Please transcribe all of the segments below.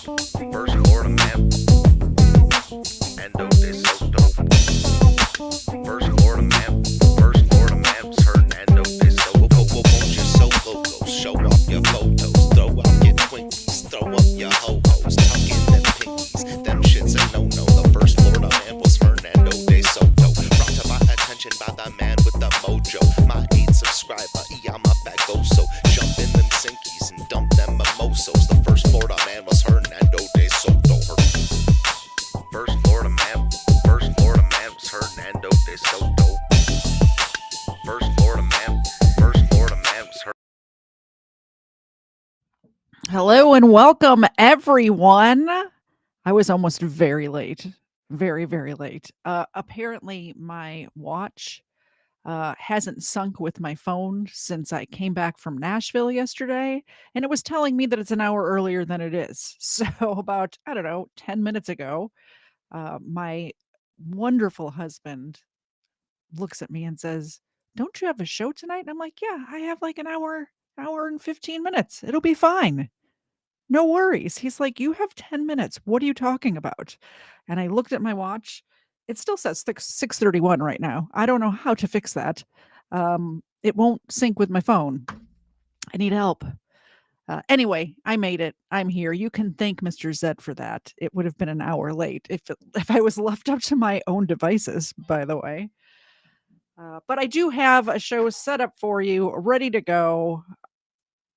First Florida man, endo de soto. First Florida man, Hernando de Soto. Won't you so loco? Show off your photos, throw out your Twinkies, throw up your ho-hos, tuck in them pinkies. Them shits a no-no. The first Florida man was Hernando de Soto. Brought to my attention by the man with the mojo. My 8th subscriber, I'm up at Goso. Jump in them Sinkies and dump them mimosos. The first Florida man was Hernando de Soto. First Florida man was Hernando de Soto. First Florida man was Hernando. Hello and welcome, everyone. I was almost very late. Very, very late. Apparently, my watch hasn't sunk with my phone since I came back from Nashville yesterday, and it was telling me that it's an hour earlier than it is. So about, 10 minutes ago, my wonderful husband looks at me and says, "Don't you have a show tonight?" And I'm like, "Yeah, I have like an hour and 15 minutes. It'll be fine. No worries." He's like, "You have 10 minutes. What are you talking about?" And I looked at my watch. It still says 6:31 right now. I don't know how to fix that. It won't sync with my phone. I need help. Anyway, I made it. I'm here. You can thank Mr. Zed for that. It would have been an hour late if I was left up to my own devices, by the way. But I do have a show set up for you, ready to go,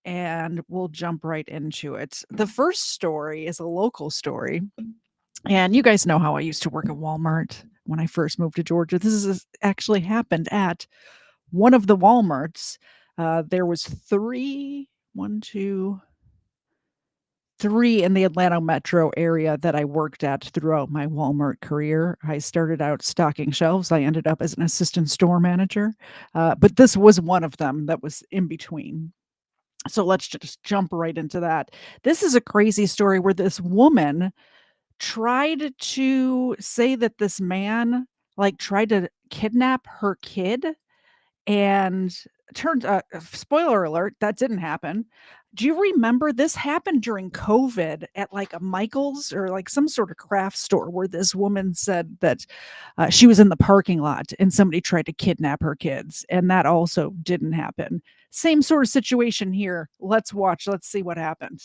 and we'll jump right into it. The first story is a local story, and you guys know how I used to work at Walmart when I first moved to Georgia. This is actually happened at one of the Walmarts. There was three in the Atlanta metro area that I worked at throughout my Walmart career. I started out stocking shelves. I ended up as an assistant store manager, but this was one of them that was in between. So let's just jump right into that. This is a crazy story where this woman tried to say that this man tried to kidnap her kid, and spoiler alert, that didn't happen. Do you remember this happened during COVID at like a Michael's or like some sort of craft store where this woman said that she was in the parking lot and somebody tried to kidnap her kids, and that also didn't happen. Same sort of situation here. Let's see what happened.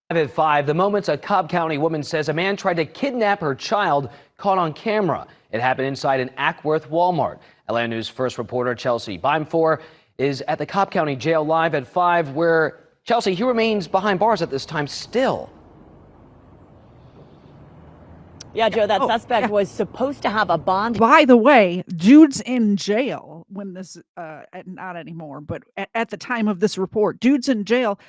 At 5, the moments a Cobb County woman says a man tried to kidnap her child caught on camera. It happened inside an Ackworth Walmart. Atlanta News first reporter Chelsea Beimfor is at the Cobb County Jail live at 5, where, Chelsea, he remains behind bars at this time still. Yeah, Joe, that suspect was supposed to have a bond. By the way, dude's in jail when this, not anymore, but at the time of this report, dude's in jail.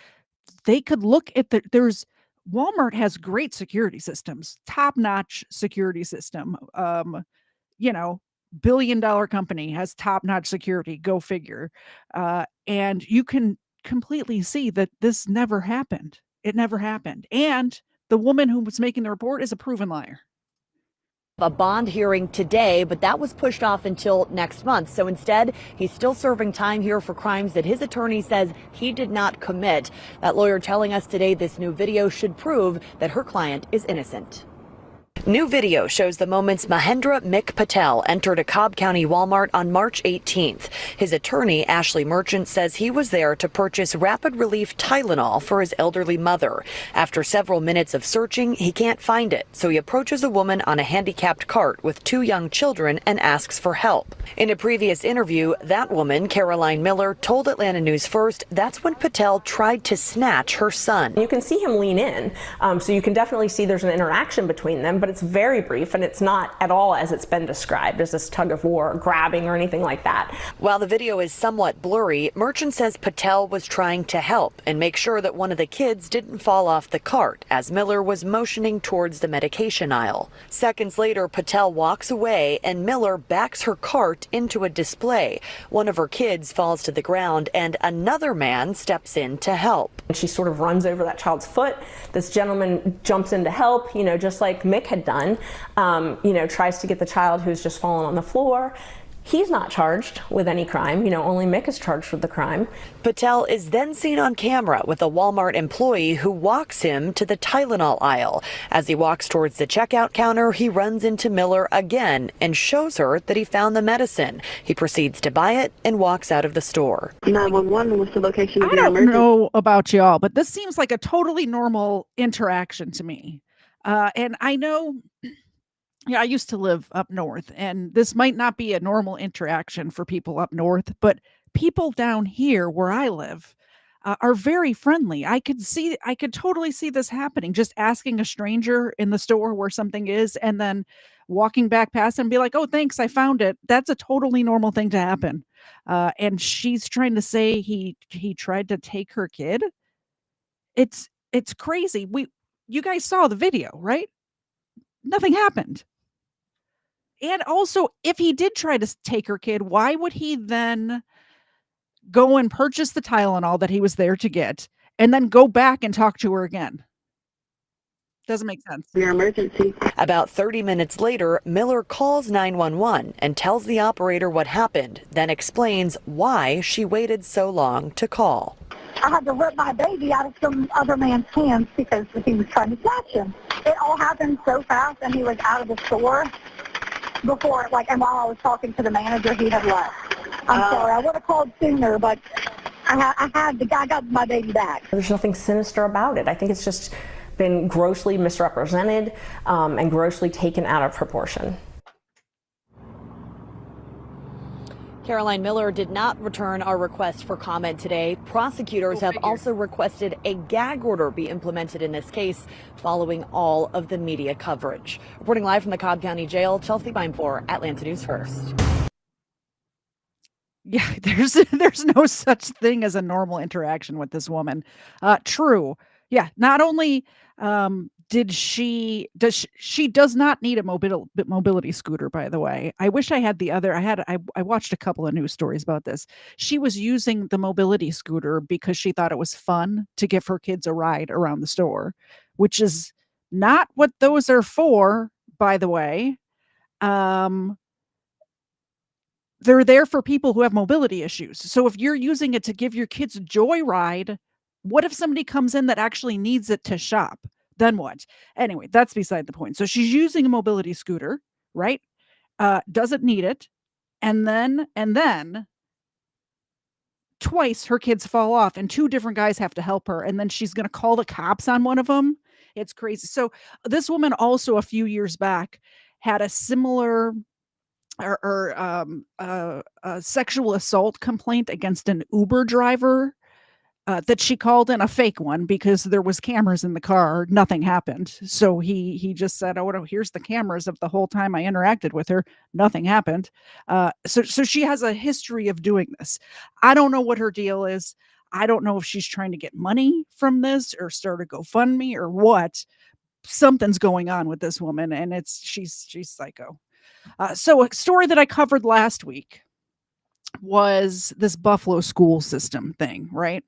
They could look at Walmart has great security systems, top-notch security system. Billion-dollar company has top-notch security, go figure. And you can completely see that this never happened. It never happened. And the woman who was making the report is a proven liar. A bond hearing today, but that was pushed off until next month. So instead, he's still serving time here for crimes that his attorney says he did not commit. That lawyer telling us today this new video should prove that her client is innocent. New video shows the moments Mahendra Mick Patel entered a Cobb County Walmart on March 18th. His attorney, Ashley Merchant, says he was there to purchase rapid relief Tylenol for his elderly mother. After several minutes of searching, he can't find it, so he approaches a woman on a handicapped cart with 2 young children and asks for help. In a previous interview, that woman, Caroline Miller, told Atlanta News First that's when Patel tried to snatch her son. You can see him lean in, so you can definitely see there's an interaction between them, but it's very brief, and it's not at all as it's been described as this tug of war, grabbing or anything like that. While the video is somewhat blurry, Merchant says Patel was trying to help and make sure that one of the kids didn't fall off the cart as Miller was motioning towards the medication aisle. Seconds later, Patel walks away and Miller backs her cart into a display. One of her kids falls to the ground and another man steps in to help. She sort of runs over that child's foot. This gentleman jumps in to help, just like Mick had done, tries to get the child who's just fallen on the floor. He's not charged with any crime. Only Mick is charged with the crime. Patel is then seen on camera with a Walmart employee who walks him to the Tylenol aisle. As he walks towards the checkout counter, he runs into Miller again and shows her that he found the medicine. He proceeds to buy it and walks out of the store. 911 was the location of I your don't emergency. know about y'all, but this seems like a totally normal interaction to me. And I know, I used to live up north, and this might not be a normal interaction for people up north, but people down here where I live are very friendly. I could totally see this happening. Just asking a stranger in the store where something is, and then walking back past and be like, "Oh, thanks, I found it." That's a totally normal thing to happen. And she's trying to say he tried to take her kid. It's crazy. You guys saw the video, right? Nothing happened. And also, if he did try to take her kid, why would he then go and purchase the Tylenol that he was there to get and then go back and talk to her again? Doesn't make sense. Your emergency. About 30 minutes later, Miller calls 911 and tells the operator what happened, then explains why she waited so long to call. I had to rip my baby out of some other man's hands because he was trying to snatch him. It all happened so fast, and he was out of the store before, and while I was talking to the manager, he had left. I'm sorry, I would have called sooner, but I got my baby back. There's nothing sinister about it. I think it's just been grossly misrepresented and grossly taken out of proportion. Caroline Miller did not return our request for comment today. Prosecutors have also requested a gag order be implemented in this case following all of the media coverage. Reporting live from the Cobb County Jail, Chelsea Bime4, Atlanta News First. Yeah, there's no such thing as a normal interaction with this woman. True. Yeah, not only she does not need a mobility scooter, by the way. I wish I had I watched a couple of news stories about this. She was using the mobility scooter because she thought it was fun to give her kids a ride around the store, which is not what those are for, by the way. They're there for people who have mobility issues. So if you're using it to give your kids a joyride, what if somebody comes in that actually needs it to shop? Then what? Anyway, that's beside the point. So she's using a mobility scooter, right? Doesn't need it. And then twice her kids fall off and two different guys have to help her. And then she's going to call the cops on one of them. It's crazy. So this woman also a few years back had a similar a sexual assault complaint against an Uber driver that she called in, a fake one, because there was cameras in the car. Nothing happened. So he just said, "Oh, here's the cameras of the whole time I interacted with her. Nothing happened." So she has a history of doing this. I don't know what her deal is. I don't know if she's trying to get money from this or start a GoFundMe or what. Something's going on with this woman, and she's psycho. So a story that I covered last week was this Buffalo school system thing, right?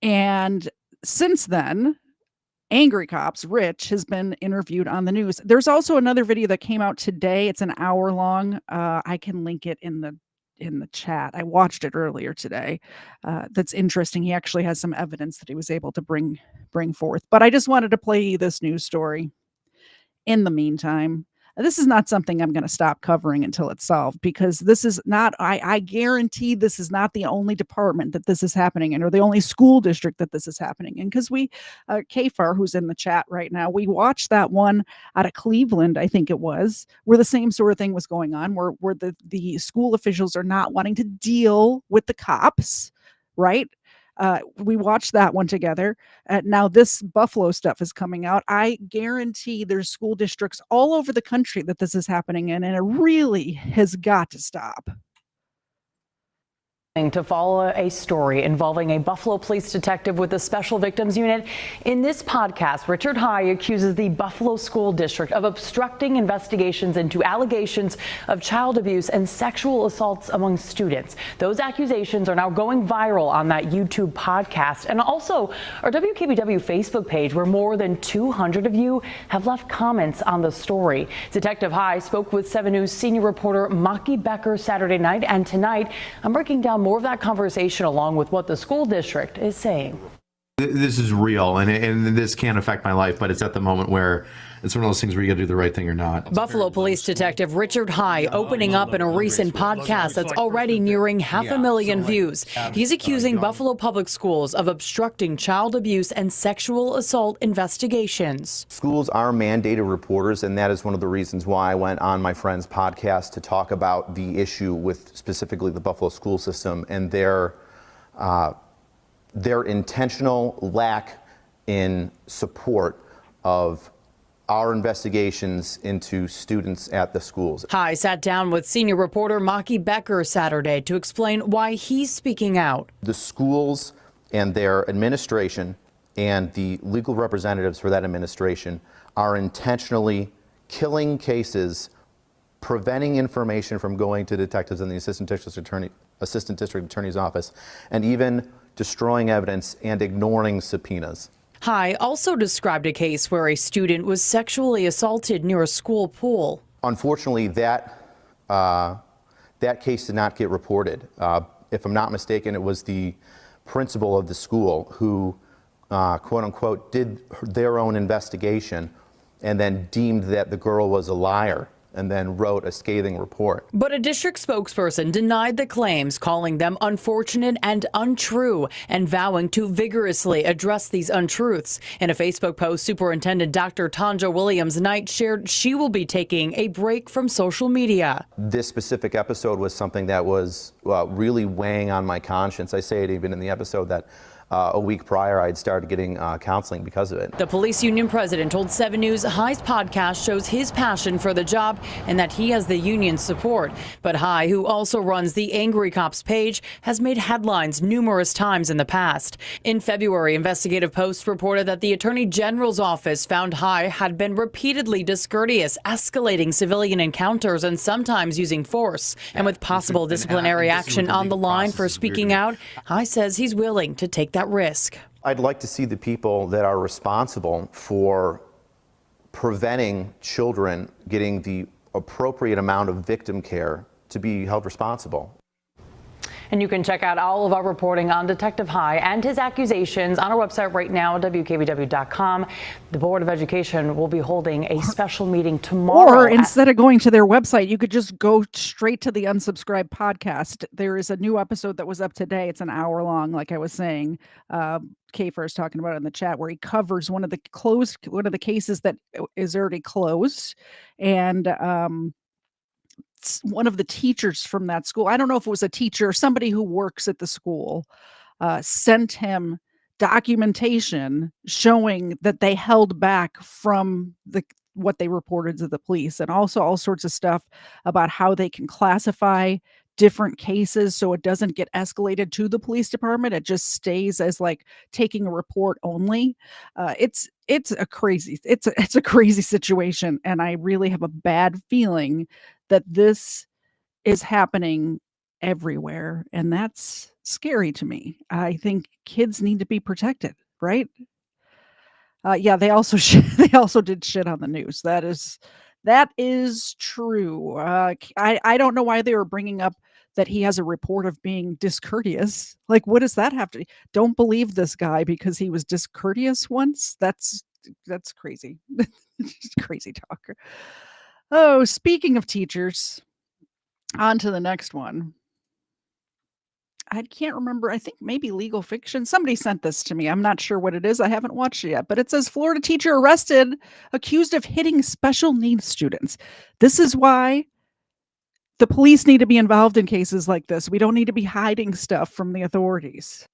And since then, Angry Cops, Rich, has been interviewed on the news. There's also another video that came out today. It's an hour long. I can link it in the chat. I watched it earlier today. That's interesting. He actually has some evidence that he was able to bring forth. But I just wanted to play you this news story. In the meantime, this is not something I'm going to stop covering until it's solved, because this is not, I guarantee this is not the only department that this is happening in, or the only school district that this is happening in. Because Kfar, who's in the chat right now, we watched that one out of Cleveland, I think it was, where the same sort of thing was going on, where the school officials are not wanting to deal with the cops, right? We watched that one together. Now this Buffalo stuff is coming out. I guarantee there's school districts all over the country that this is happening in, and it really has got to stop. To follow a story involving a Buffalo police detective with the Special Victims Unit. In this podcast, Richard High accuses the Buffalo School District of obstructing investigations into allegations of child abuse and sexual assaults among students. Those accusations are now going viral on that YouTube podcast and also our WKBW Facebook page, where more than 200 of you have left comments on the story. Detective High spoke with 7 News senior reporter Maki Becker Saturday night, and tonight I'm breaking down more of that conversation along with what the school district is saying. This is real, and this can affect my life, but it's at the moment where it's one of those things where you got to do the right thing or not. Buffalo Police Detective Richard High opening up in a recent podcast that's already nearing 500,000 views. He's accusing Buffalo Public Schools of obstructing child abuse and sexual assault investigations. Schools are mandated reporters, and that is one of the reasons why I went on my friend's podcast to talk about the issue with specifically the Buffalo school system and their intentional lack in support of our investigations into students at the schools. High sat down with senior reporter Maki Becker Saturday to explain why he's speaking out. The schools and their administration and the legal representatives for that administration are intentionally killing cases, preventing information from going to detectives in the assistant district attorney's office, and even destroying evidence and ignoring subpoenas. High also described a case where a student was sexually assaulted near a school pool. Unfortunately, that case did not get reported. If I'm not mistaken, it was the principal of the school who, quote unquote, did their own investigation and then deemed that the girl was a liar and then wrote a scathing report. But a district spokesperson denied the claims, calling them unfortunate and untrue, and vowing to vigorously address these untruths. In a Facebook post, Superintendent Dr. Tanja Williams-Knight shared she will be taking a break from social media. This specific episode was something that was really weighing on my conscience. I say it even in the episode that a week prior, I'd started getting counseling because of it. The police union president told 7 News High's podcast shows his passion for the job and that he has the union's support. But High, who also runs the Angry Cops page, has made headlines numerous times in the past. In February, investigative posts reported that the Attorney General's office found High had been repeatedly discourteous, escalating civilian encounters and sometimes using force. And with possible disciplinary action on the line for speaking out, High says he's willing to take that risk. I'd like to see the people that are responsible for preventing children getting the appropriate amount of victim care to be held responsible. And you can check out all of our reporting on Detective High and his accusations on our website right now, WKBW.com. The Board of Education will be holding a special meeting tomorrow. Or instead of going to their website, you could just go straight to the Unsubscribed podcast. There is a new episode that was up today. It's an hour long, like I was saying. Kafer is talking about it in the chat, where he covers one of the cases that is already closed. And one of the teachers from that school, I don't know if it was a teacher or somebody who works at the school, sent him documentation showing that they held back from what they reported to the police, and also all sorts of stuff about how they can classify different cases so it doesn't get escalated to the police department. It just stays as like taking a report only. It's a crazy situation, and I really have a bad feeling that this is happening everywhere, and that's scary to me. I think kids need to be protected, right? Yeah, they also did shit on the news. That is true. I don't know why they were bringing up that he has a report of being discourteous. Like, what does that have to? Don't believe this guy because he was discourteous once. That's crazy. Just crazy talker. Oh, speaking of teachers, on to the next one. I can't remember. I think maybe Legal Fiction. Somebody sent this to me. I'm not sure what it is. I haven't watched it yet, but it says Florida teacher arrested, accused of hitting special needs students. This is why the police need to be involved in cases like this. We don't need to be hiding stuff from the authorities.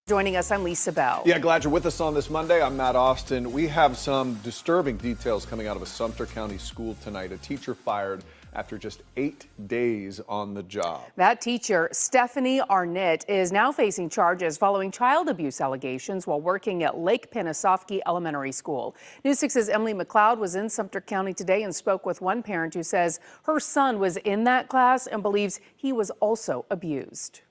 Joining us, I'm Lisa Bell. Yeah, glad you're with us on this Monday. I'm Matt Austin. We have some disturbing details coming out of a Sumter County school tonight. A teacher fired after just 8 days on the job. That teacher, Stephanie Arnett, is now facing charges following child abuse allegations while working at Lake Panisofsky Elementary School. News 6's Emily McLeod was in Sumter County today and spoke with one parent who says her son was in that class and believes he was also abused.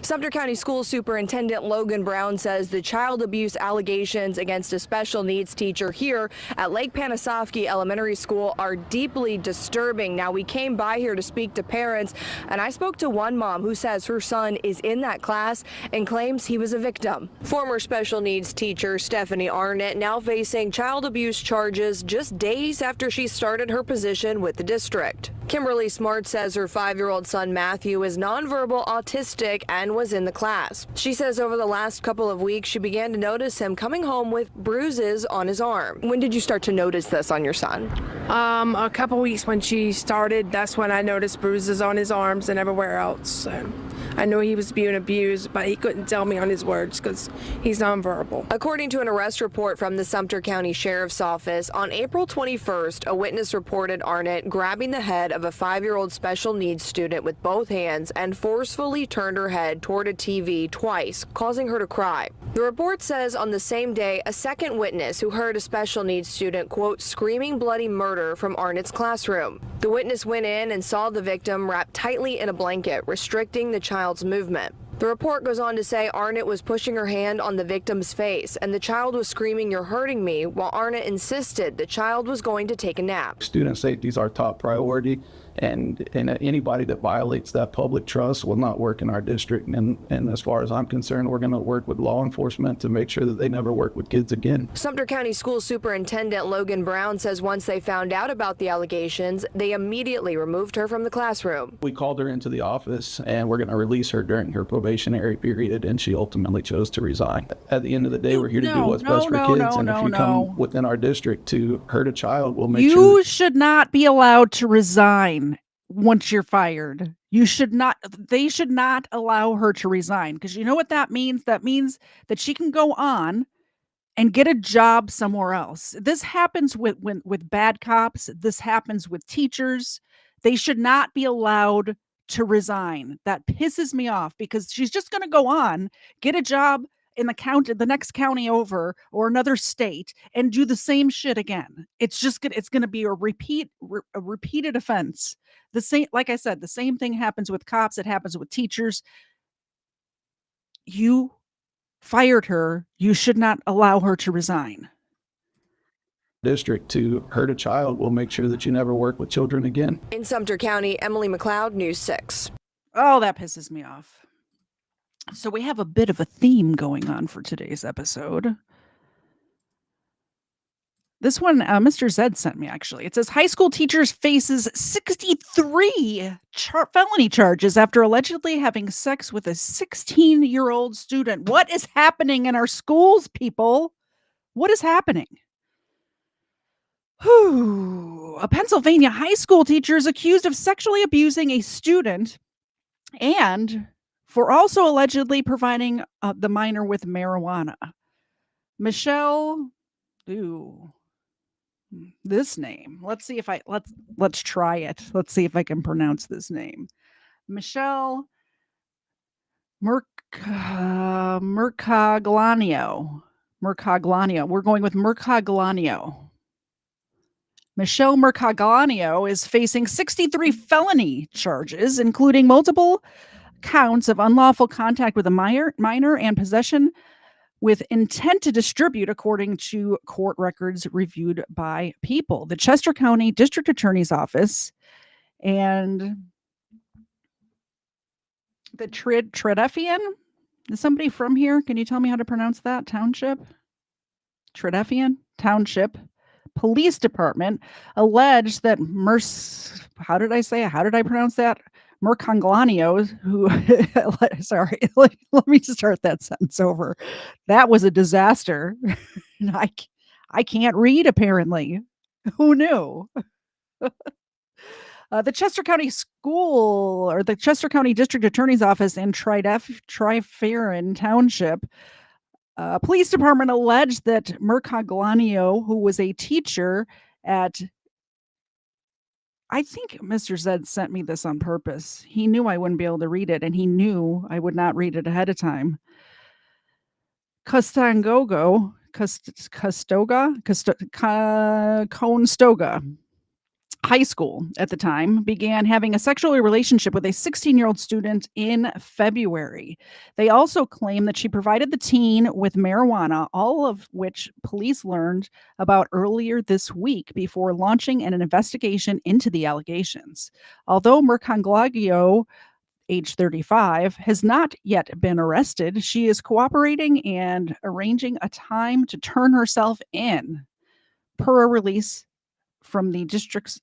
Sumter County School Superintendent Logan Brown says the child abuse allegations against a special needs teacher here at Lake Panisofsky Elementary School are deeply disturbing. Now, we came by here to speak to parents, and I spoke to one mom who says her son is in that class and claims he was a victim. Former special needs teacher Stephanie Arnett now facing child abuse charges just days after she started her position with the district. Kimberly Smart says her 5-year-old son Matthew is nonverbal autistic and was in the class. She says over the last couple of weeks she began to notice him coming home with bruises on his arm. When did you start to notice this on your son? A couple weeks when she started, that's when I noticed bruises on his arms and everywhere else. So I knew he was being abused, but he couldn't tell me on his words because he's nonverbal. According to an arrest report from the Sumter County Sheriff's Office, on April 21st, a witness reported Arnett grabbing the head of a 5-year-old special needs student with both hands and forcefully turned her head toward a TV twice, causing her to cry. The report says on the same day, a second witness who heard a special needs student, quote, screaming bloody murder from Arnett's classroom. The witness went in and saw the victim wrapped tightly in a blanket, restricting the child's movement. The report goes on to say Arnett was pushing her hand on the victim's face and the child was screaming, "You're hurting me," while Arnett insisted the child was going to take a nap. Student safety is our top priority, and anybody that violates that public trust will not work in our district. And as far as I'm concerned, we're going to work with law enforcement to make sure that they never work with kids again. Sumter County School Superintendent Logan Brown says once they found out about the allegations, they immediately removed her from the classroom. We called her into the office and we're going to release her during her probationary period, and she ultimately chose to resign. At the end of the day, we're here to do what's best for kids, and if you come within our district to hurt a child, we'll make sure. You should not be allowed to resign once you're fired. You should not, they should not allow her to resign, because you know what that means? That means that she can go on and get a job somewhere else. This happens with bad cops. This happens with teachers. They should not be allowed to resign. That pisses me off, because she's just going to go on, get a job in the next county over or another state and do the same shit again. It's going to be a repeated offense. The same, like I said, the same thing happens with cops. It happens with teachers. You fired her. You should not allow her to resign. District to hurt a child, we'll make sure that you never work with children again. In Sumter County, Emily McLeod, News 6. Oh, that pisses me off. So we have a bit of a theme going on for today's episode. This one, Mr. Zed sent me, actually. It says, high school teachers faces 63 felony charges after allegedly having sex with a 16-year-old student. What is happening in our schools, people? What is happening? A Pennsylvania high school teacher is accused of sexually abusing a student and for also allegedly providing the minor with marijuana. Michelle, this name. Let's try it. Let's see if I can pronounce this name. Michelle Mercogliano. We're going with Mercogliano. Michelle Mercogliano is facing 63 felony charges, including multiple counts of unlawful contact with a minor and possession with intent to distribute, according to court records reviewed by People. The Chester County District Attorney's Office and the Tredefian. Is somebody from here? Can you tell me how to pronounce that? Township? Tredefian Township Police Department alleged that how did I pronounce that? Mercogliano, who, sorry, let me start that sentence over. That was a disaster. I can't read, apparently. Who knew? The Chester County School, or the Chester County District Attorney's Office in Triferin Township, police department alleged that Mercogliano, who was a teacher at I think Mr. Zed sent me this on purpose. He knew I wouldn't be able to read it, and he knew I would not read it ahead of time. Conestoga, High School at the time began having a sexual relationship with a 16-year-old student in February. They also claim that she provided the teen with marijuana, all of which police learned about earlier this week before launching an investigation into the allegations. Although Mercanglagio, age 35, has not yet been arrested, she is cooperating and arranging a time to turn herself in, per a release from the district's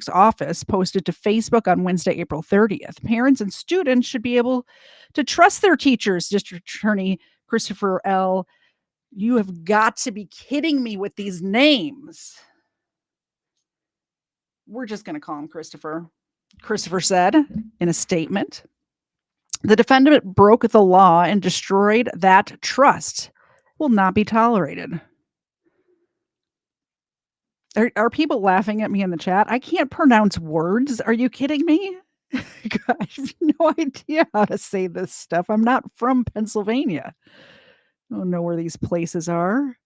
office posted to Facebook on Wednesday, April 30th. Parents and students should be able to trust their teachers, District Attorney Christopher L. You have got to be kidding me with these names. We're just going to call him Christopher. Christopher said in a statement, the defendant broke the law and destroyed that trust. Will not be tolerated. Are people laughing at me in the chat? I can't pronounce words. Are you kidding me? I have no idea how to say this stuff. I'm not from Pennsylvania. I don't know where these places are.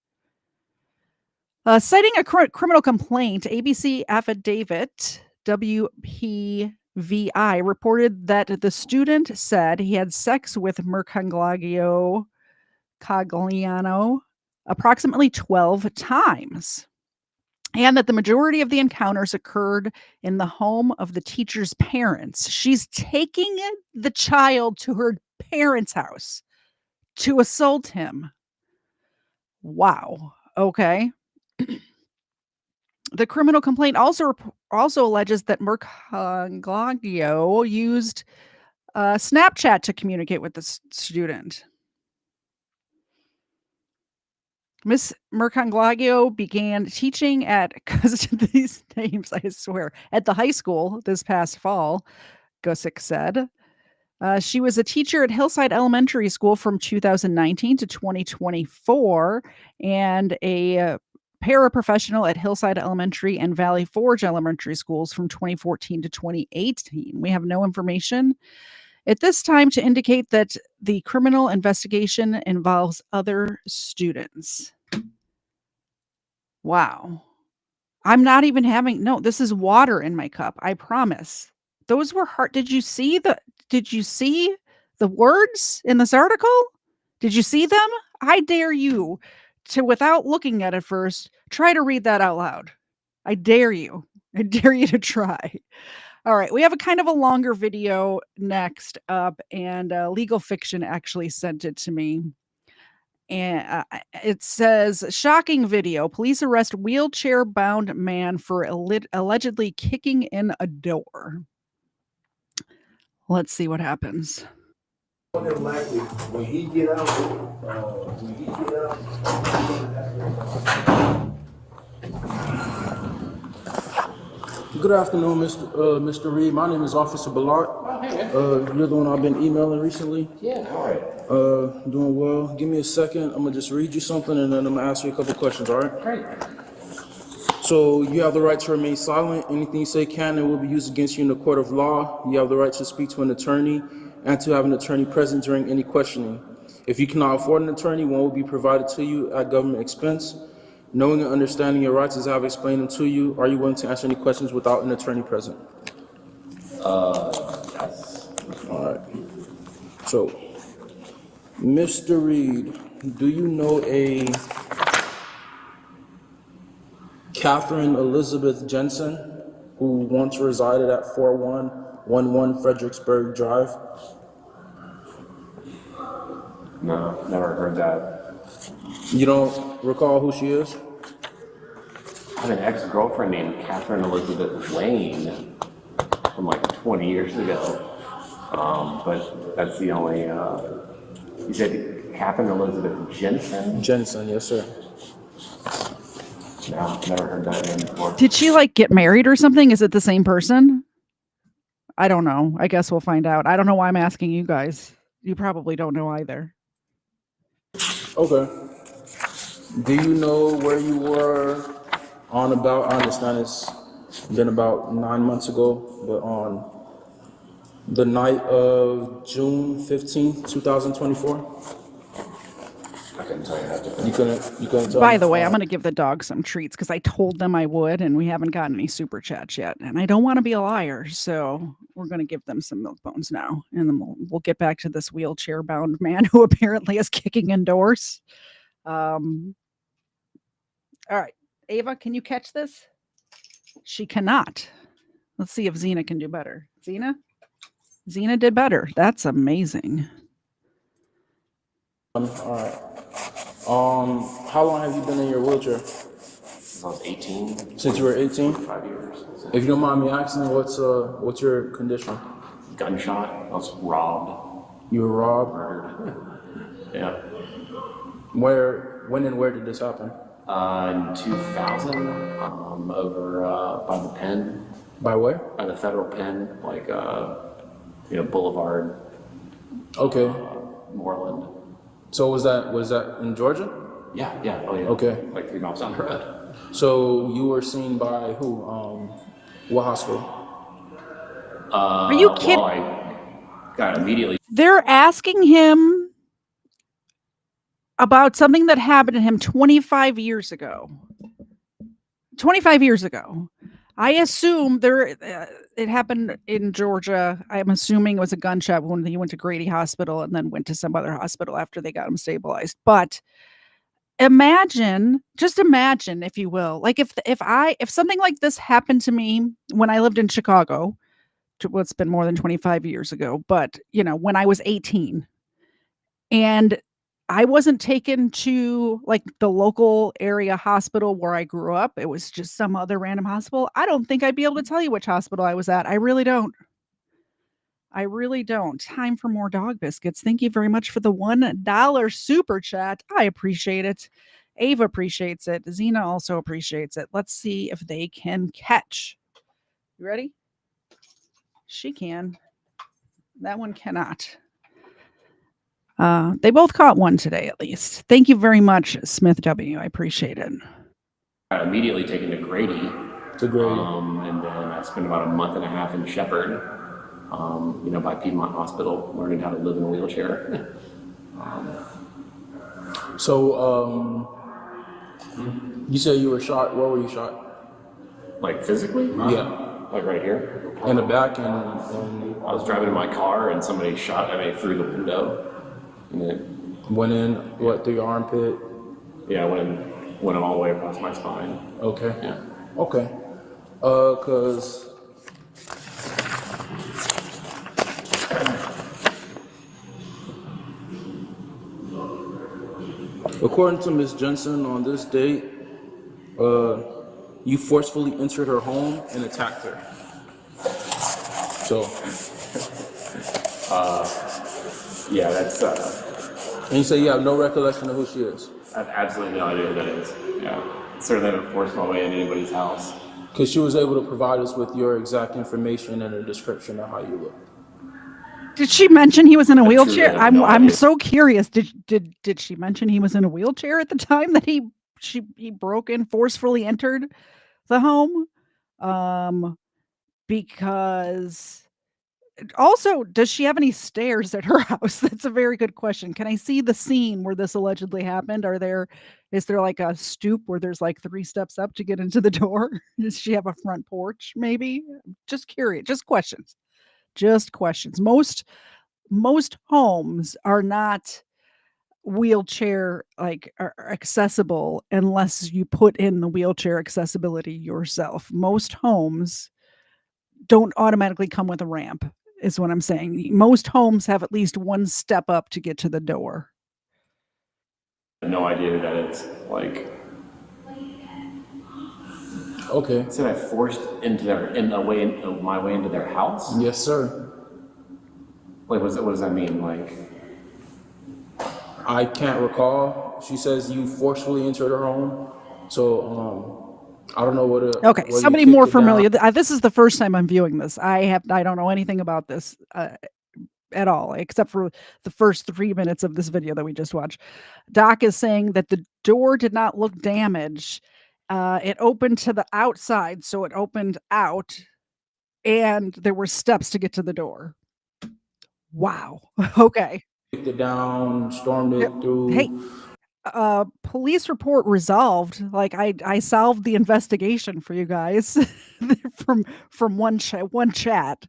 Citing a criminal complaint, ABC affidavit WPVI reported that the student said he had sex with Mercanglagio Cagliano approximately 12 times, and that the majority of the encounters occurred in the home of the teacher's parents. She's taking the child to her parents' house to assault him. Wow. Okay. The criminal complaint also alleges that Mercanglagio used Snapchat to communicate with the student. Miss Mercanglagio began teaching at, because of these names, I swear, at the high school this past fall, Gusick said. She was a teacher at Hillside Elementary School from 2019 to 2024 and a paraprofessional at Hillside Elementary and Valley Forge Elementary Schools from 2014 to 2018. We have no information at this time to indicate that the criminal investigation involves other students. Wow. I'm not even having, no, this is water in my cup. I promise. Those were hard. Did you see the words in this article? Did you see them? I dare you to, without looking at it first, try to read that out loud. I dare you. I dare you to try. All right, we have a kind of a longer video next up, and Legal Fiction actually sent it to me. And it says, shocking video. Police arrest wheelchair-bound man for allegedly kicking in a door. Let's see what happens. When he get out, Good afternoon, Mr. Reed. My name is Officer Ballard. You're the one I've been emailing recently. Yeah, all right. Doing well. Give me a second. I'm gonna just read you something, and then I'm gonna ask you a couple questions. All right? Great. So you have the right to remain silent. Anything you say can and will be used against you in the court of law. You have the right to speak to an attorney and to have an attorney present during any questioning. If you cannot afford an attorney, one will be provided to you at government expense. Knowing and understanding your rights as I have explained them to you, are you willing to answer any questions without an attorney present? Yes. All right. So, Mr. Reed, do you know a Catherine Elizabeth Jensen who once resided at 4111 Fredericksburg Drive? No, never heard that. You don't recall who she is? I had an ex-girlfriend named Catherine Elizabeth Lane from like 20 years ago. But that's the only, you said Catherine Elizabeth Jensen? Jensen, yes, sir. No, never heard that name before. Did she like get married or something? Is it the same person? I don't know. I guess we'll find out. I don't know why I'm asking you guys. You probably don't know either. Okay. Do you know where you were on about, I understand it's been about 9 months ago, but on the night of June 15th, 2024. I couldn't tell you that. You couldn't tell By me? the way, I'm Alright. going to give the dog some treats because I told them I would, and we haven't gotten any super chats yet. And I don't want to be a liar, so we're going to give them some milk bones now, and then we'll get back to this wheelchair-bound man who apparently is kicking indoors. All right, Ava, can you catch this? She cannot. Let's see if Xena can do better. Xena did better. That's amazing. All right. How long have you been in your wheelchair? Since I was 18. Since you were 18? 5 years. If you don't mind me asking, what's your condition? Gunshot. I was robbed. You were robbed? Murdered. Yeah. When and where did this happen? In 2000, over by the pen. By where? By the federal pen, like Boulevard. Okay. Moreland. So was that in Georgia? Yeah. Oh yeah. Okay. Like 3 miles down the road. So you were seen by who? What hospital? Are you kidding? Well, I got immediately. They're asking him about something that happened to him 25 years ago. 25 years ago. I assume it happened in Georgia. I'm assuming it was a gunshot wound. He went to Grady Hospital and then went to some other hospital after they got him stabilized. But just imagine, if you will, like if something like this happened to me when I lived in Chicago, what's been more than 25 years ago, but when I was 18, and I wasn't taken to like the local area hospital where I grew up. It was just some other random hospital. I don't think I'd be able to tell you which hospital I was at. I really don't. Time for more dog biscuits. Thank you very much for the $1 super chat. I appreciate it. Ava appreciates it. Xena also appreciates it. Let's see if they can catch. You ready? She can. That one cannot. They both caught one today, at least. Thank you very much, Smith W. I appreciate it. Got immediately taken to Grady. And then I spent about a month and a half in Shepherd, by Piedmont Hospital, learning how to live in a wheelchair. You said you were shot. Where were you shot? Like physically? Yeah. Like right here? In the back, and I was driving in my car and somebody shot at me through the window. And it went in, through your armpit? Yeah, went all the way across my spine. Okay. Yeah. Okay. Cause according to Ms. Jensen, on this date, you forcefully entered her home and attacked her. So. Yeah, that's. And you say you have no recollection of who she is? I have absolutely no idea who that is. Yeah. Certainly haven't forced my way into anybody's house. Because she was able to provide us with your exact information and a description of how you look. Did she mention he was in a wheelchair? No I'm idea. so curious. Did she mention he was in a wheelchair at the time that he broke in, forcefully entered the home? Because also, does she have any stairs at her house? That's a very good question. Can I see the scene where this allegedly happened? Is there like a stoop where there's like 3 steps up to get into the door? Does she have a front porch? Maybe. Just curious. Just questions. Most homes are not wheelchair are accessible unless you put in the wheelchair accessibility yourself. Most homes don't automatically come with a ramp, is what I'm saying. Most homes have at least 1 step up to get to the door. No idea who that is. Like. Okay. Said I forced my way into their house? Yes, sir. Like, what does that mean? Like. I can't recall. She says you forcefully entered her home. So, I don't know what. Okay, somebody more familiar. This is the first time I'm viewing this. I don't know anything about this at all, except for the first 3 minutes of this video that we just watched. Doc is saying that the door did not look damaged, It opened to the outside, so it opened out, and there were steps to get to the door. Wow. Okay. Kicked it down, stormed it through. Hey, police report resolved. Like I solved the investigation for you guys from one chat.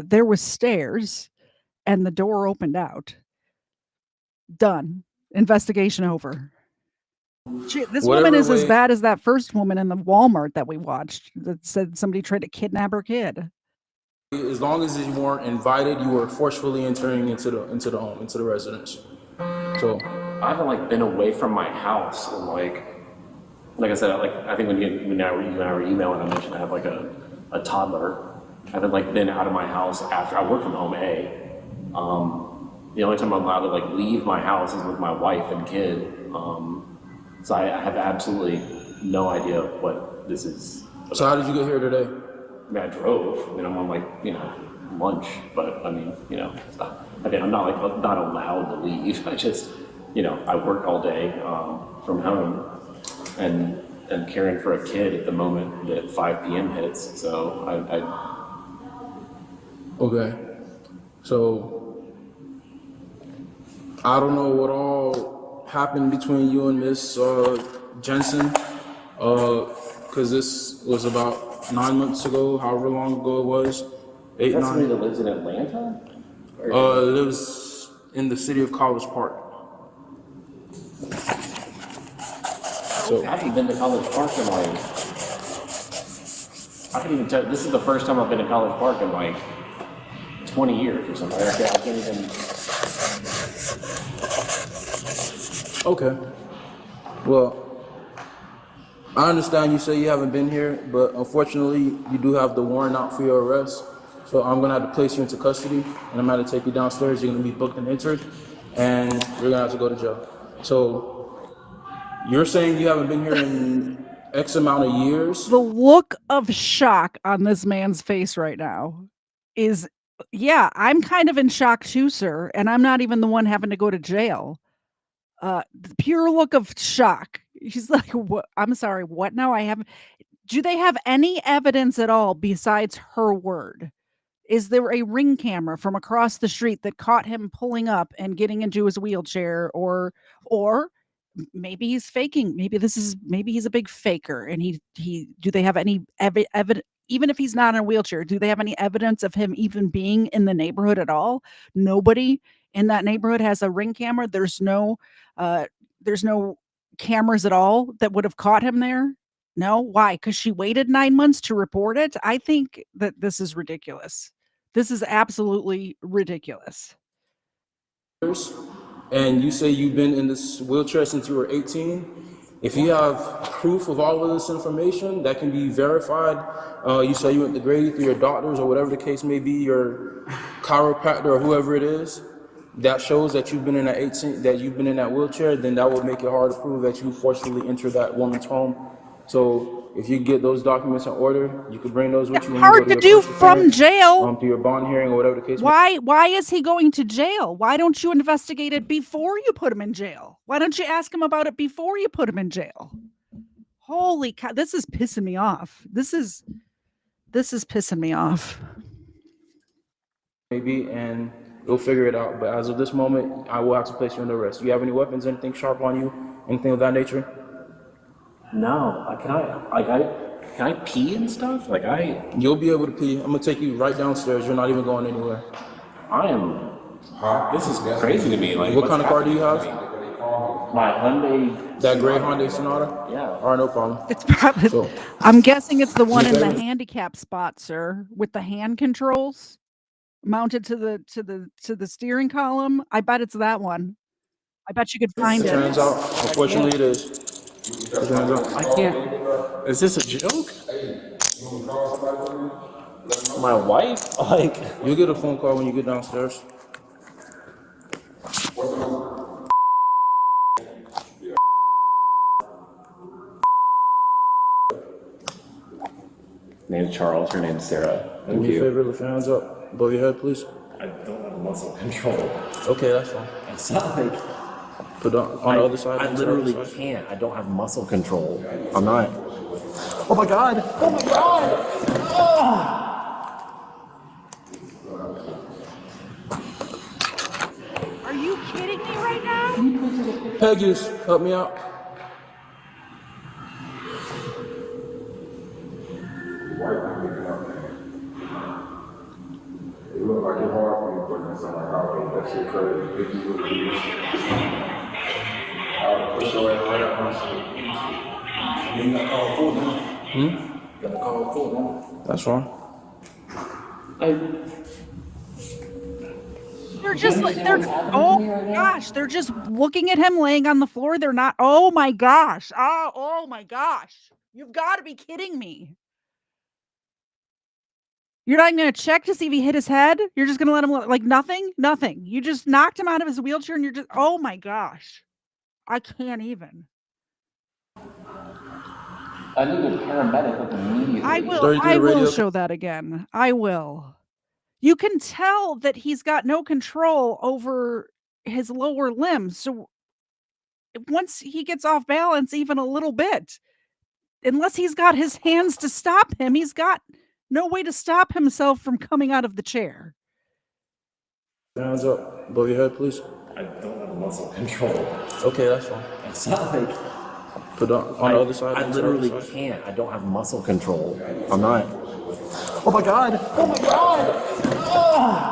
There was stairs, and the door opened out. Done. Investigation over. This woman is as bad as that first woman in the Walmart that we watched that said somebody tried to kidnap her kid. As long as you weren't invited, you were forcefully entering into the home, into the residence. So I haven't been away from my house and like I said, I think when you and I were emailing, I mentioned I have a toddler. I haven't been out of my house after I work from home. The only time I'm allowed to leave my house is with my wife and kid. So I have absolutely no idea what this is about. So how did you get here today? I drove. I'm on lunch, but I'm not allowed to leave. I just, I work all day from home, and I'm caring for a kid at the moment that 5 p.m. hits. So Okay. So I don't know what all happened between you and Miss Jensen, because this was about 9 months ago, however long ago it was. 8, 9. That's somebody that lives in Atlanta? Lives in the city of College Park. So I haven't been to College Park in I can even tell, this is the first time I've been to College Park in 20 years or something. I can't even. Okay. Well, I understand you say you haven't been here, but unfortunately, you do have the warrant out for your arrest. So I'm gonna have to place you into custody, and I'm gonna take you downstairs. You're gonna be booked and entered, and you're gonna have to go to jail. So you're saying you haven't been here in X amount of years? The look of shock on this man's face right now is, yeah, I'm kind of in shock too, sir, and I'm not even the one having to go to jail. The pure look of shock. He's like, what? I'm sorry, what now? Do they have any evidence at all besides her word? Is there a ring camera from across the street that caught him pulling up and getting into his wheelchair, or maybe he's faking? Maybe he's a big faker, and do they have any evidence? Even if he's not in a wheelchair, do they have any evidence of him even being in the neighborhood at all? Nobody in that neighborhood has a ring camera. There's no cameras at all that would have caught him there. No, why? Because she waited 9 months to report it. I think that this is ridiculous. This is absolutely ridiculous. And you say you've been in this wheelchair since you were 18. If you have proof of all of this information that can be verified, you say you went to Grady through your doctors or whatever the case may be, your chiropractor or whoever it is, that shows that you've been in that wheelchair, then that would make it hard to prove that you forcibly entered that woman's home. So if you get those documents in order, you could bring those with you. Hard to do from jail. To your bond hearing or whatever the case. Why is he going to jail? Why don't you investigate it before you put him in jail? Why don't you ask him about it before you put him in jail? Holy cow! This is pissing me off. This is pissing me off. Maybe, and we'll figure it out. But as of this moment, I will have to place you under arrest. Do you have any weapons, anything sharp on you, anything of that nature? No. Can I pee and stuff? You'll be able to pee. I'm gonna take you right downstairs. You're not even going anywhere. This is crazy to me. What kind of car do you have? My Hyundai. That gray Hyundai Sonata? Yeah. All right, no problem. It's probably. I'm guessing it's the one in the handicap spot, sir, with the hand controls mounted to the steering column. I bet it's that one. I bet you could find it. Turns out, unfortunately, it is. I can't. Is this a joke? My wife? You'll get a phone call when you get downstairs. Name's Charles. Her name's Sarah. Do me a favor, lift your hands up above your head, please. I don't have muscle control. Okay, that's fine. It's not Put on the other side. I literally can't. I don't have muscle control. I'm not. Oh my God. Oh my God. Oh. Are you kidding me right now? Peggy's, help me out. It looked like it's hard for you putting this on my house. That shit crazy. If you would do this. I'll push your ass right up my shit. You gotta call full now. You gotta call full now. That's wrong. They're just like, oh my gosh, they're just looking at him laying on the floor. They're not, oh my gosh. Oh my gosh. You've got to be kidding me. You're not even going to check to see if he hit his head? You're just going to let him, like, nothing? Nothing. You just knocked him out of his wheelchair and you're just, oh my gosh. I can't even. I need a paramedic immediately. I will show that again. I will. You can tell that he's got no control over his lower limbs. So once he gets off balance even a little bit, unless he's got his hands to stop him, he's got no way to stop himself from coming out of the chair. Hands up above your head, please. I don't have muscle control. Okay, that's fine. It's not like. Put on the other side. I literally can't. I don't have muscle control. I'm not. Oh my God. Oh my God. Oh.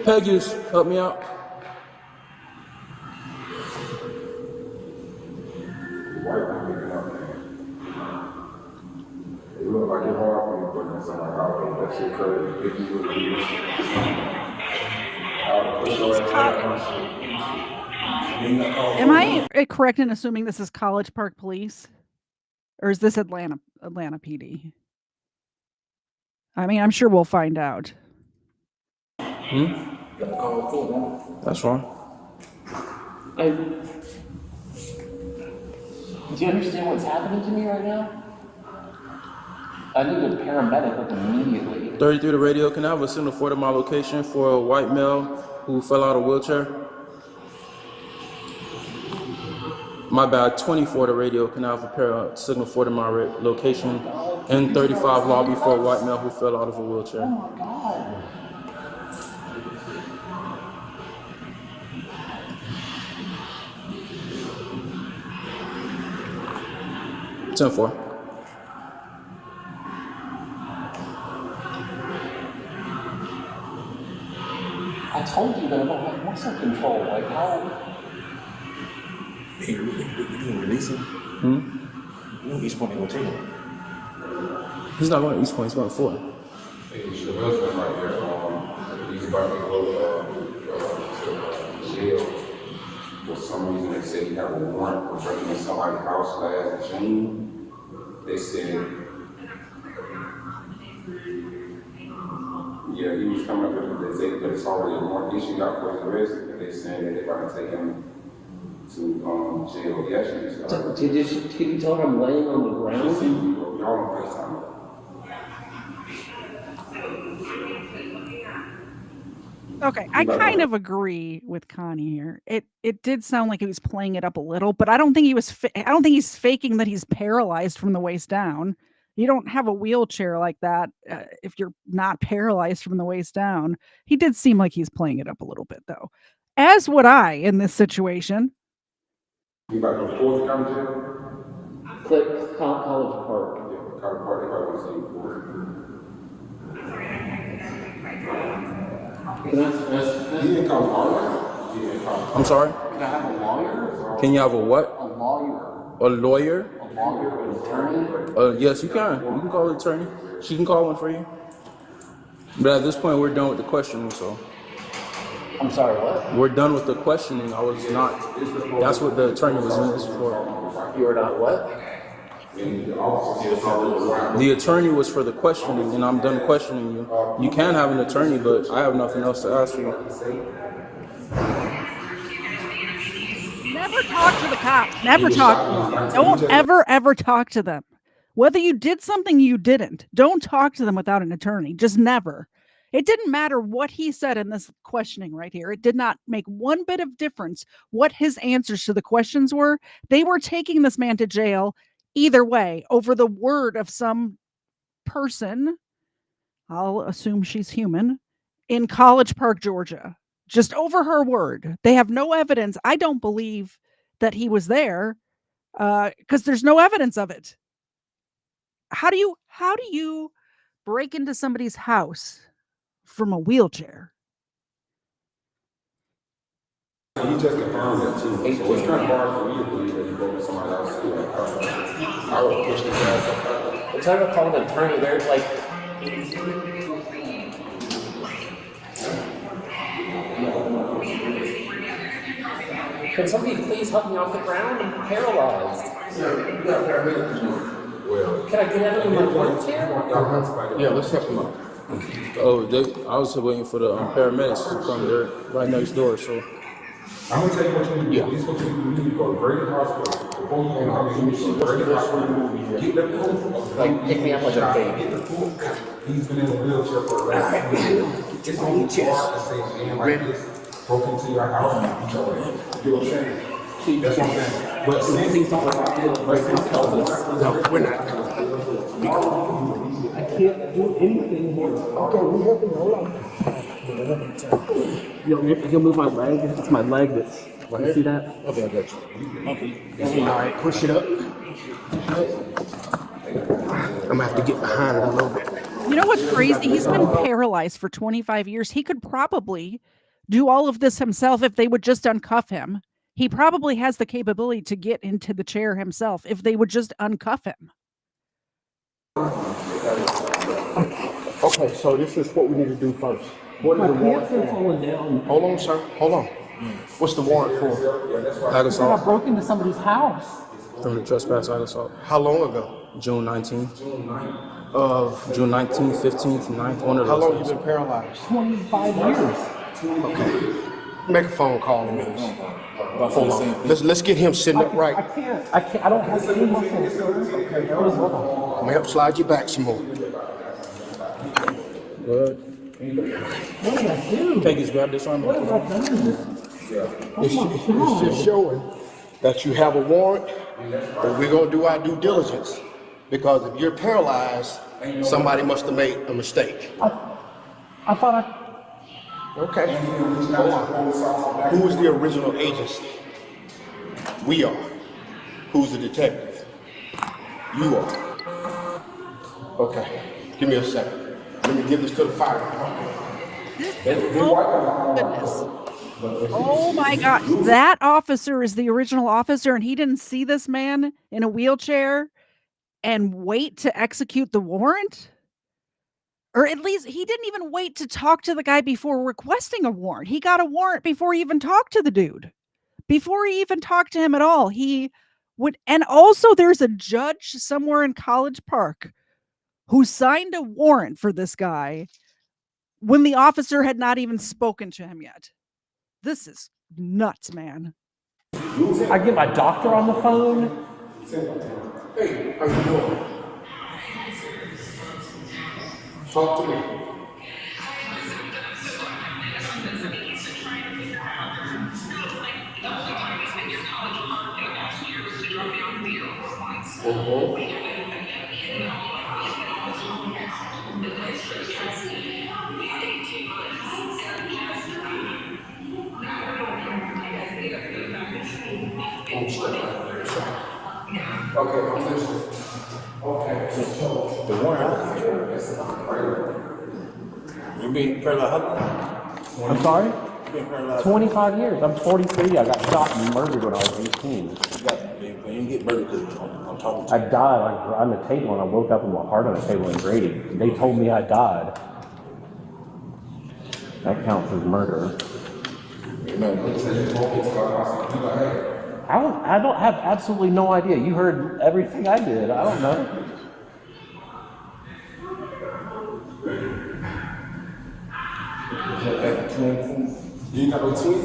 Peggy's, help me out. It looked like it's hard for you putting this on my house. That shit crazy. If you would do this. I'll push your ass right up my shit. You gotta call full Am I correct in assuming this is College Park Police? Or is this Atlanta PD? I mean, I'm sure we'll find out. That's wrong. Do you understand what's happening to me right now? I need a paramedic immediately. 33 to radio, can I have a signal for my location for a white male who fell out of a wheelchair? My bad, 24 to radio, can I have a signal for my location? N35 lobby for a white male who fell out of a wheelchair. Oh my God. Ten four. I told you that I don't have muscle control. Like how? You can release him. You know East Point ain't gonna take him. He's not going to East Point, he's going to Florida. Hey, the husband right here, he's about to go to jail. For some reason, they said he had a warrant for breaking in somebody's house last June. They said, yeah, he was coming up with, they said that it's already a warrant issued out for his arrest, and they saying that they're about to take him to jail. He actually started. Did you tell her I'm laying on the ground? Y'all on FaceTime. Okay, I kind of agree with Connie here. It did sound like he was playing it up a little, but I don't think he was. I don't think he's faking that he's paralyzed from the waist down. You don't have a wheelchair like that if you're not paralyzed from the waist down. He did seem like he's playing it up a little bit, though. As would I in this situation. You about to go forth to come to jail? Click College Park. Yeah, College Park, they probably want to see you for Can I he didn't come hard. I'm sorry? Can I have a lawyer? Can you have a what? A lawyer. A lawyer? A lawyer, an attorney? Yes, you can. You can call an attorney. She can call one for you. But at this point, we're done with the questioning, so. I'm sorry, what? We're done with the questioning. I was not. That's what the attorney was used for. You are not what? The attorney was for the questioning, and I'm done questioning you. You can have an attorney, but I have nothing else to ask you. Never talk to the cops. Never talk. Don't ever talk to them. Whether you did something you didn't, don't talk to them without an attorney. Just never. It didn't matter what he said in this questioning right here. It did not make one bit of difference what his answers to the questions were. They were taking this man to jail either way over the word of some person, I'll assume she's human, in College Park, Georgia. Just over her word. They have no evidence. I don't believe that he was there because there's no evidence of it. How do you break into somebody's house from a wheelchair? He just confirmed that too. So it's kind of hard for me to believe that he broke into somebody else's house. I would push the gas up. They're talking about calling an attorney. They're like, can somebody please help me off the ground? I'm paralyzed. Well, can I get out of my wheelchair? Yeah, let's help him out. Oh, I was waiting for the paramedics to come. They're right next door, so. I'm gonna tell you what you need to do. This is what you need to go to Brady Hospital. Before you can come to Brady Hospital, get the like pick me up like a baby. He's been in a wheelchair for a while. It's on the chest. Broke into your house. You know what I'm saying? That's what I'm saying. But things don't like no, we're not. I can't do anything here. Okay, we have to hold on. You'll move my leg. It's my leg that's. You see that? Okay, I got you. Okay. All right, push it up. I'm gonna have to get behind it a little bit. You know what's crazy? He's been paralyzed for 25 years. He could probably do all of this himself if they would just uncuff him. He probably has the capability to get into the chair himself if they would just uncuff him. Okay, so this is what we need to do first. What is the warrant for? Hold on, sir. Hold on. What's the warrant for? Ag assault. I broke into somebody's house. From the trespass, ag assault. How long ago? June 19th. June 19th, 15th, 9th. One of those. How long you been paralyzed? 25 years. Okay. Make a phone call a minute. Hold on. Let's get him sitting up right. I can't. I don't have any muscles, sir. Okay, I'm gonna help slide you back some more. Good. What did I do? Okay, just grab this arm. What have I done? It's just showing that you have a warrant, but we're gonna do our due diligence. Because if you're paralyzed, somebody must have made a mistake. I thought Okay. Hold on. Who was the original agency? We are. Who's the detective? You are. Okay. Give me a second. Let me give this to the fire department. Oh, goodness. Oh my God. That officer is the original officer, and he didn't see this man in a wheelchair and wait to execute the warrant? Or at least he didn't even wait to talk to the guy before requesting a warrant. He got a warrant before he even talked to the dude. Before he even talked to him at all. He would, and also there's a judge somewhere in College Park who signed a warrant for this guy when the officer had not even spoken to him yet. This is nuts, man. I get my doctor on the phone. Hey, how you doing? Talk to me. Okay, I'm listening. Okay. The warrant. You mean paralyzed? I'm sorry? You been paralyzed? 25 years. I'm 43. I got shot and murdered when I was 18. You didn't get murdered because I'm talking to I died on the table and I woke up with my heart on the table in Grady. They told me I died. That counts as murder. I don't have absolutely no idea. You heard everything I did. I don't know. You ain't got no twin?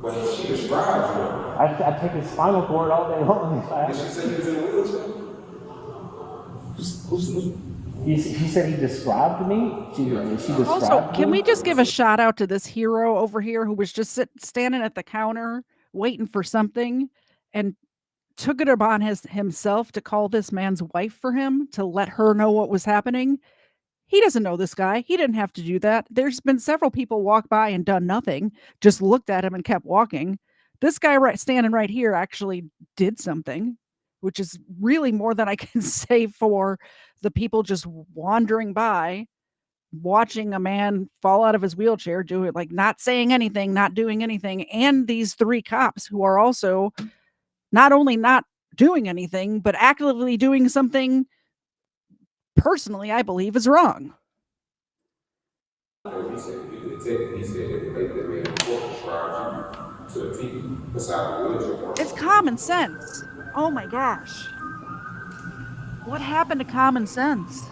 But she describes you. I take a spinal cord all day long. Did she say you was in a wheelchair? He said he described me. She described Also, can me? we just give a shout out to this hero over here who was just standing at the counter waiting for something and took it upon himself to call this man's wife for him to let her know what was happening? He doesn't know this guy. He didn't have to do that. There's been several people walk by and done nothing, just looked at him and kept walking. This guy standing right here actually did something, which is really more than I can say for the people just wandering by, watching a man fall out of his wheelchair, do it, like not saying anything, not doing anything, and these 3 cops who are also not only not doing anything, but actively doing something personally I believe is wrong. He said they made a court charge to the people beside the wheelchair. It's common sense. Oh my gosh. What happened to common sense?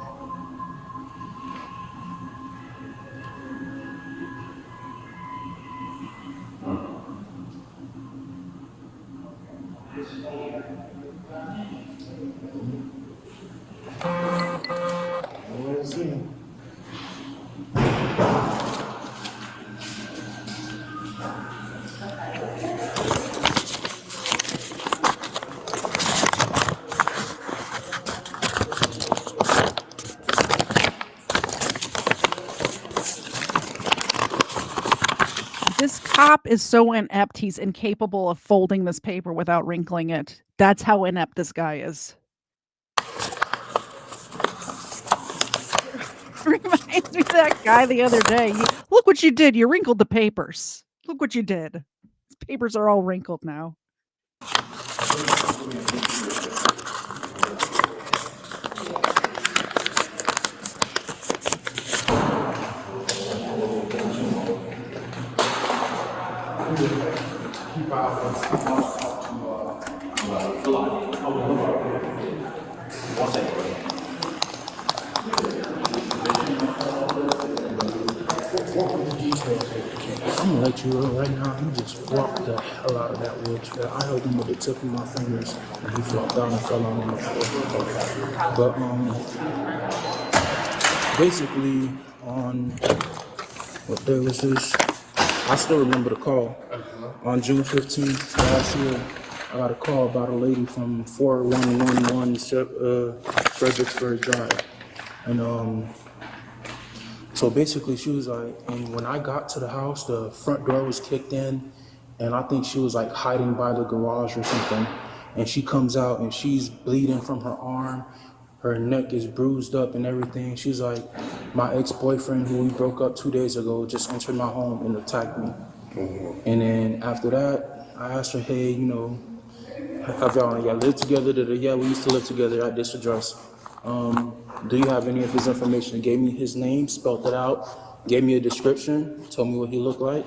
This cop is so inept, he's incapable of folding this paper without wrinkling it. That's how inept this guy is. Reminds me of that guy the other day. Look what you did. You wrinkled the papers. Look what you did. These papers are all wrinkled now. I'm gonna let you know right now, he just walked the hell out of that wheelchair. I held him with the tip of my fingers and he flopped down and fell on the floor. But basically on what day was this? I still remember the call. On June 15th last year, I got a call about a lady from 4111 Fredericksburg Drive. And so basically she was like, and when I got to the house, the front door was kicked in and I think she was like hiding by the garage or something. And she comes out and she's bleeding from her arm. Her neck is bruised up and everything. She's like, my ex-boyfriend who we broke up 2 days ago just entered my home and attacked me. And then after that, I asked her, hey, you know, have y'all lived together? Yeah, we used to live together at this address. Do you have any of his information? Gave me his name, spelled it out, gave me a description, told me what he looked like,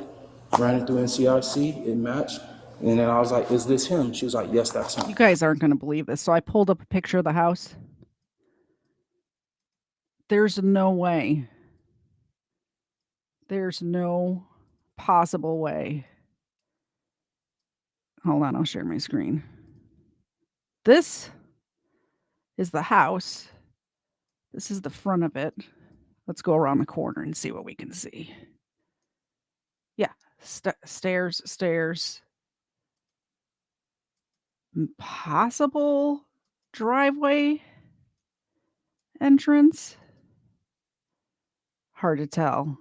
ran it through NCIC, it matched. And then I was like, is this him? She was like, yes, that's him. You guys aren't going to believe this. So I pulled up a picture of the house. There's no way. There's no possible way. Hold on, I'll share my screen. This is the house. This is the front of it. Let's go around the corner and see what we can see. Yeah, stairs. Possible driveway entrance. Hard to tell.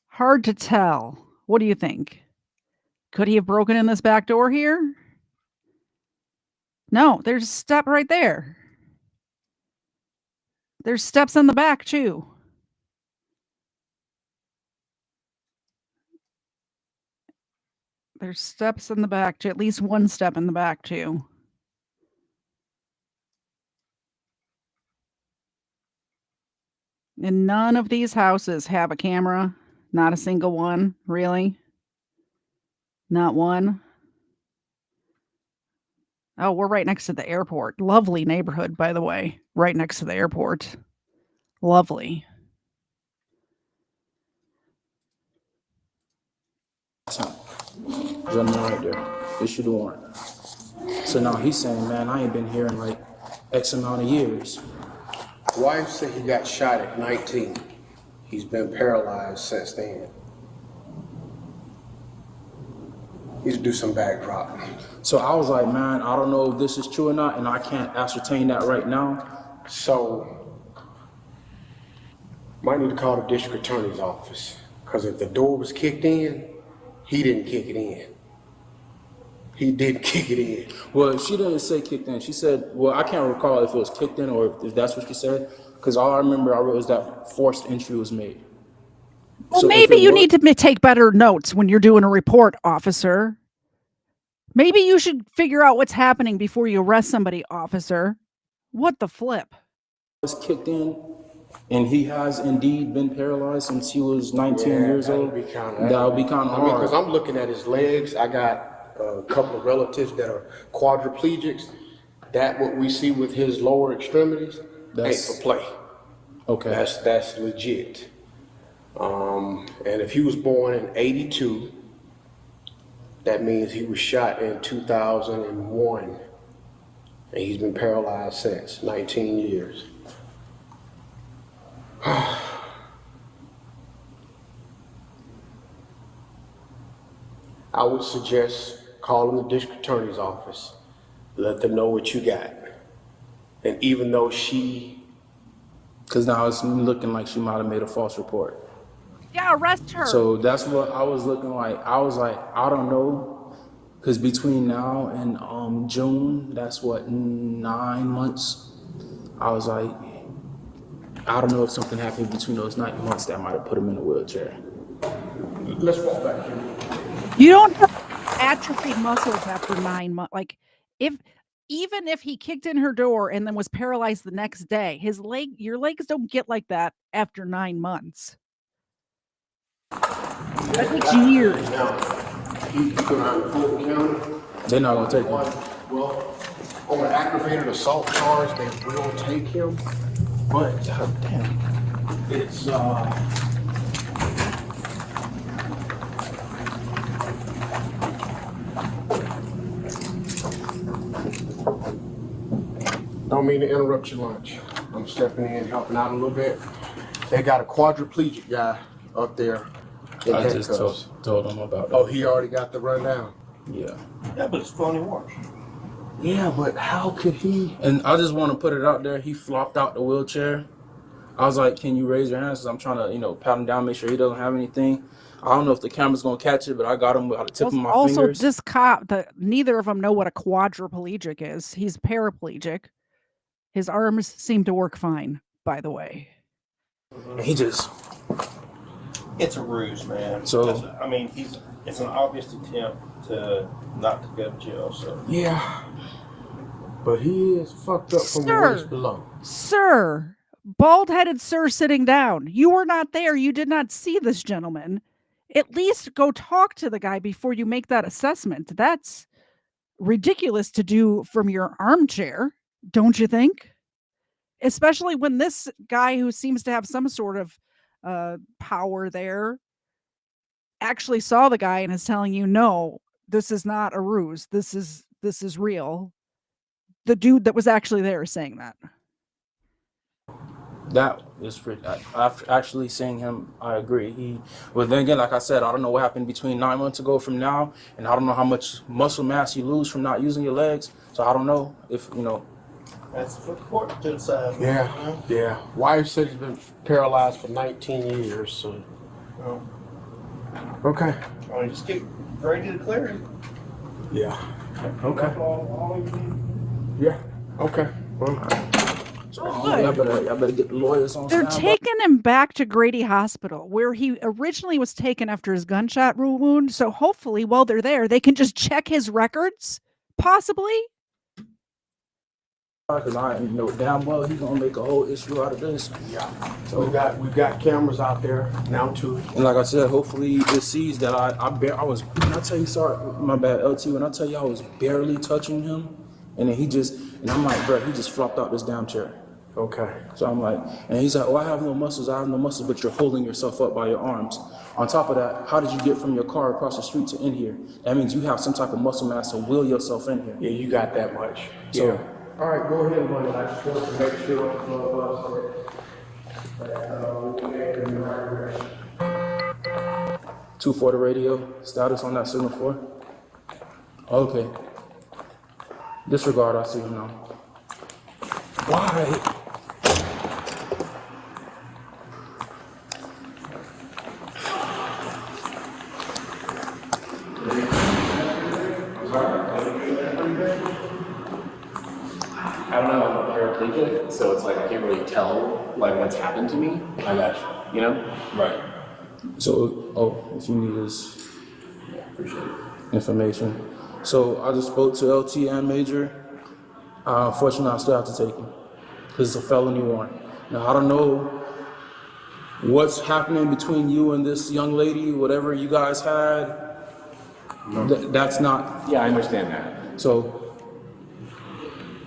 Hard to tell. What do you think? Could he have broken in this back door here? No, there's a step right there. There's steps in the back too. There's steps in the back too. At least one step in the back too. And none of these houses have a camera. Not a single one, really. Not one. Oh, we're right next to the airport. Lovely neighborhood, by the way. Right next to the airport. Lovely. Gentleman right there. Issue the warrant. So now he's saying, man, I ain't been here in like X amount of years. Wife said he got shot at 19. He's been paralyzed since then. Needs to do some backdrop. So I was like, man, I don't know if this is true or not, and I can't ascertain that right now. So, might need to call the district attorney's office, because if the door was kicked in, he didn't kick it in. He did kick it in. Well, she didn't say kicked in. She said, well, I can't recall if it was kicked in or if that's what she said, because all I remember I wrote was that forced entry was made. Well, So maybe you need to take better notes when you're doing a report, officer. Maybe you should figure out what's happening before you arrest somebody, officer. What the flip? Was kicked in, and he has indeed been paralyzed since he was 19 years old. That would be kind of hard. Because I'm looking at his legs. I got a couple of relatives that are quadriplegics. That what we see with his lower extremities ain't for play. Okay. That's legit. And if he was born in 82, that means he was shot in 2001. And he's been paralyzed since, 19 years. I would suggest calling the district attorney's office, let them know what you got. And even though because now it's looking like she might have made a false report. Yeah, arrest her. So that's what I was looking like. I was like, I don't know, because between now and June, that's what, 9 months. I was like, I don't know if something happened between those 9 months that might have put him in a wheelchair. Let's walk back here. You don't have atrophied muscles after 9 months. Like, even if he kicked in her door and then was paralyzed the next day, your legs don't get like that after 9 months. That takes years. He's going out in Fulton County. They're not going to take him. Well, on an aggravated assault charge, they will take him. But, damn, it's, don't mean to interrupt your lunch. I'm stepping in, helping out a little bit. They got a quadriplegic guy up there. I just told him about that. Oh, he already got the rundown? Yeah. Yeah, but it's phony work. Yeah, but how could he? And I just want to put it out there. He flopped out the wheelchair. I was like, can you raise your hands? 'Cause I'm trying to, pat him down, make sure he doesn't have anything. I don't know if the camera's going to catch it, but I got him by the tip of my fingers. Also, this cop, neither of them know what a quadriplegic is. He's paraplegic. His arms seem to work fine, by the way. He just... It's a ruse, man. So I mean, it's an obvious attempt to not to go to jail. So yeah, but he is fucked up from the waist below. Sir, bald-headed sir sitting down. You were not there. You did not see this gentleman. At least go talk to the guy before you make that assessment. That's ridiculous to do from your armchair, don't you think? Especially when this guy who seems to have some sort of power there actually saw the guy and is telling you, no, this is not a ruse. This is real. The dude that was actually there is saying that. That is after actually seeing him, I agree. But then again, like I said, I don't know what happened between 9 months ago from now, and I don't know how much muscle mass you lose from not using your legs. So I don't know if, that's for the court to decide. Yeah. Wife said he's been paralyzed for 19 years. So. Okay. I mean, just get ready to declare it. Yeah. Okay. Yeah. Okay. Well. I better get the lawyers on. They're taking him back to Grady Hospital, where he originally was taken after his gunshot wound. So hopefully, while they're there, they can just check his records, possibly. Because I know damn well he's gonna make a whole issue out of this. Yeah. So we've got cameras out there now too. And like I said, hopefully it sees that I was. When I tell you, sorry, my bad, LT. When I tell you I was barely touching him, and then and I'm like, bro, he just flopped out this damn chair. Okay. So I'm like, and he's like, oh, I have no muscles, but you're holding yourself up by your arms. On top of that, how did you get from your car across the street to in here? That means you have some type of muscle mass to will yourself in here. Yeah, you got that much. So All right, go ahead and run it. I just want to make sure the flow we're in the right direction. 2 for the radio. Status on that signal 4. Okay. Disregard, I see him now. Why? I don't know, I'm a paraplegic, so it's like I can't really tell like what's happened to me. I got you. You know? Right. So, if you need this information. So I just spoke to LT and Major. Unfortunately, I still have to take him because it's a felony warrant. Now, I don't know what's happening between you and this young lady, whatever you guys had. That's not. Yeah, I understand that. So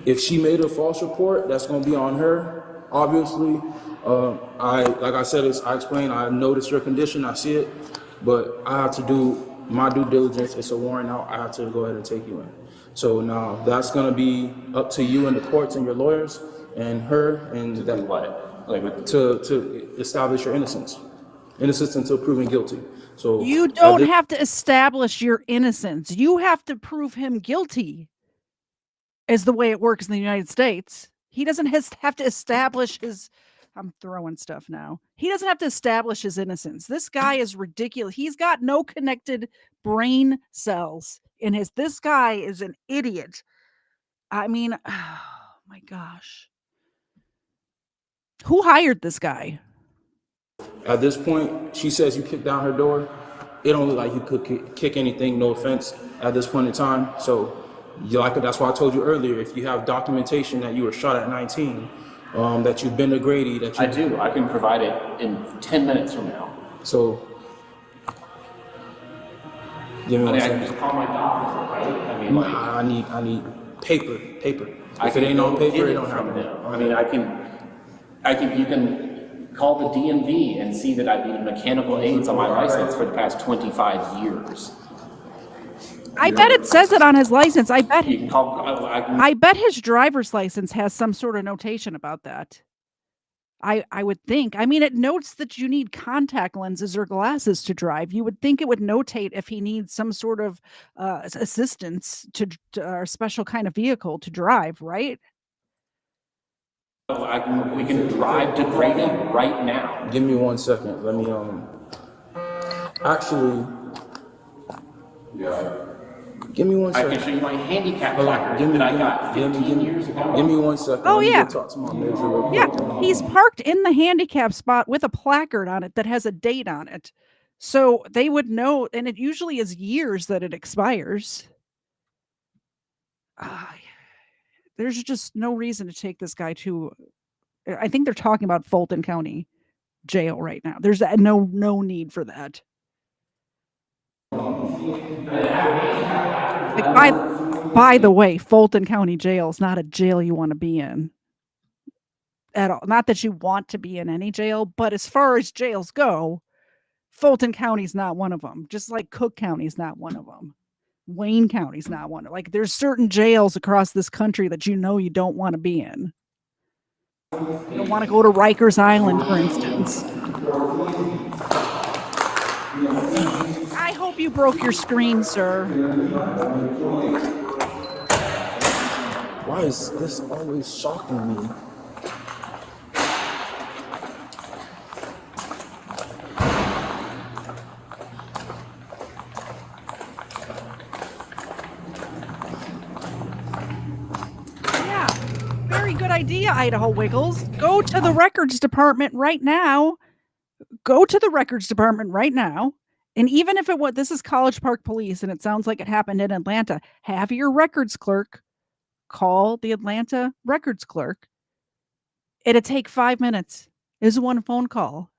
if she made a false report, that's going to be on her. Obviously, like I said, I explained, I noticed your condition, I see it, but I have to do my due diligence. It's a warrant out. I have to go ahead and take you in. So now that's going to be up to you and the courts and your lawyers and her and that. What? Like to establish your innocence until proven guilty. So you don't have to establish your innocence. You have to prove him guilty. Is the way it works in the United States. He doesn't have to establish his. I'm throwing stuff now. He doesn't have to establish his innocence. This guy is ridiculous. He's got no connected brain cells in his. This guy is an idiot. I mean, oh my gosh. Who hired this guy? At this point, she says you kicked down her door. It don't look like you could kick anything, no offense, at this point in time. So, that's why I told you earlier, if you have documentation that you were shot at 19, that you've been to Grady, that you... I do. I can provide it in 10 minutes from now. So, give me one second. I can just call my doctor, right? I mean, I need paper. If it ain't on paper, it don't happen. I mean, you can call the DMV and see that I've needed mechanical aids on my license for the past 25 years. I bet it says it on his license. I bet you can call. I bet his driver's license has some sort of notation about that. I would think. I mean, it notes that you need contact lenses or glasses to drive. You would think it would notate if he needs some sort of assistance to or special kind of vehicle to drive, right? We can drive to Grady right now. Give me 1 second. Let me actually. Yeah. Give me 1 second. I can show you my handicap placard that I got 15 years ago. Give me 1 second. Oh, yeah. Talk to my major real quick. Yeah, he's parked in the handicap spot with a placard on it that has a date on it. So they would know, and it usually is years that it expires. There's just no reason to take this guy to, I think they're talking about Fulton County Jail right now. There's no need for that. Like, by the way, Fulton County Jail is not a jail you want to be in at all. Not that you want to be in any jail, but as far as jails go, Fulton County's not one of them. Just like Cook County's not one of them. Wayne County's not one. Like, there's certain jails across this country that you don't want to be in. You don't want to go to Rikers Island, for instance. I hope you broke your screen, sir. Why is this always shocking me? Yeah, very good idea, Idaho Wiggles. Go to the records department right now. And even if this is College Park Police, and it sounds like it happened in Atlanta, have your records clerk call the Atlanta records clerk. It'll take 5 minutes. It's one phone call.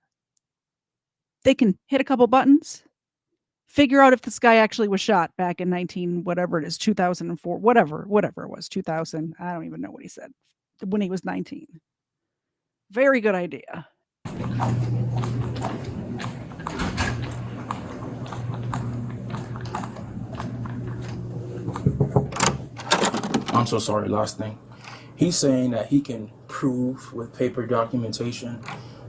They can hit a couple buttons, figure out if this guy actually was shot back in 2004, whatever it was, 2000. I don't even know what he said, when he was 19. Very good idea. I'm so sorry, last thing. He's saying that he can prove with paper documentation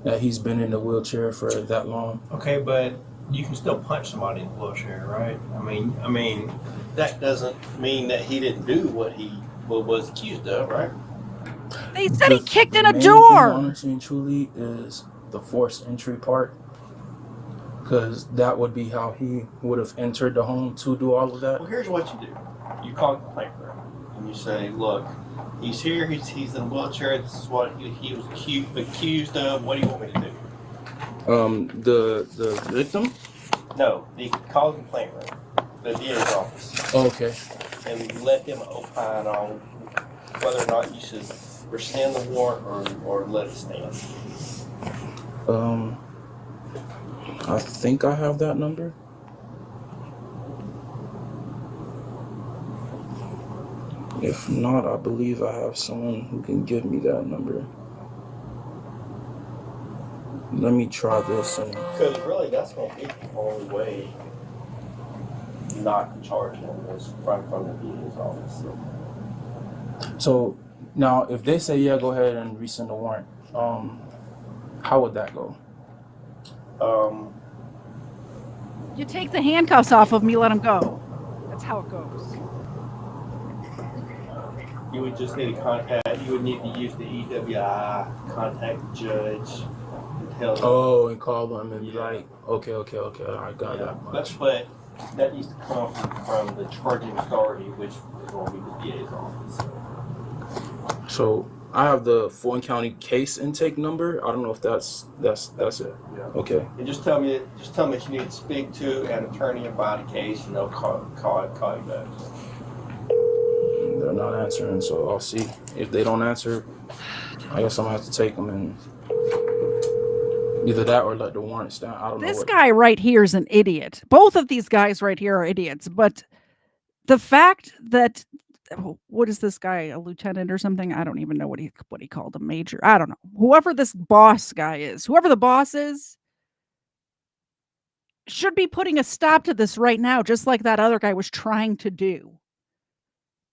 that he's been in the wheelchair for that long. Okay, but you can still punch somebody in a wheelchair, right? I mean, that doesn't mean that he didn't do what he was accused of, right? They said he kicked in a main door. thing, honestly and truly, is the forced entry part, because that would be how he would have entered the home to do all of that. Well, here's what you do. You call the complaint room and you say, look, he's here, he's in a wheelchair, this is what he was accused of, what do you want me to do? The victim? No, you call the complaint room, the DA's office. Oh, okay. And let him opine on whether or not you should rescind the warrant or let it stand. I think I have that number. If not, I believe I have someone who can give me that number. Let me try this. Because really, that's going to be the only way not to charge him is right from the DA's office. So now, if they say, yeah, go ahead and rescind the warrant, how would that go? You take the handcuffs off of me, let him go. That's how it goes. You would just need to contact, you would need to use the EWI, contact the judge, and tell them. Oh, and call them and be like, okay, I got that much. But that needs to come from the charging authority, which is going to be the DA's office. So I have the Fulton County case intake number. I don't know if that's it. Yeah. Okay. And just tell me that you need to speak to an attorney about a case, and they'll call you back. They're not answering, so I'll see. If they don't answer, I guess I'm gonna have to take them and either that or let the warrant stand. I don't know. This guy right here is an idiot. Both of these guys right here are idiots. But the fact that, what is this guy, a lieutenant or something? I don't even know what he called a major. I don't know. Whoever this boss guy is, whoever the boss is, should be putting a stop to this right now, just like that other guy was trying to do.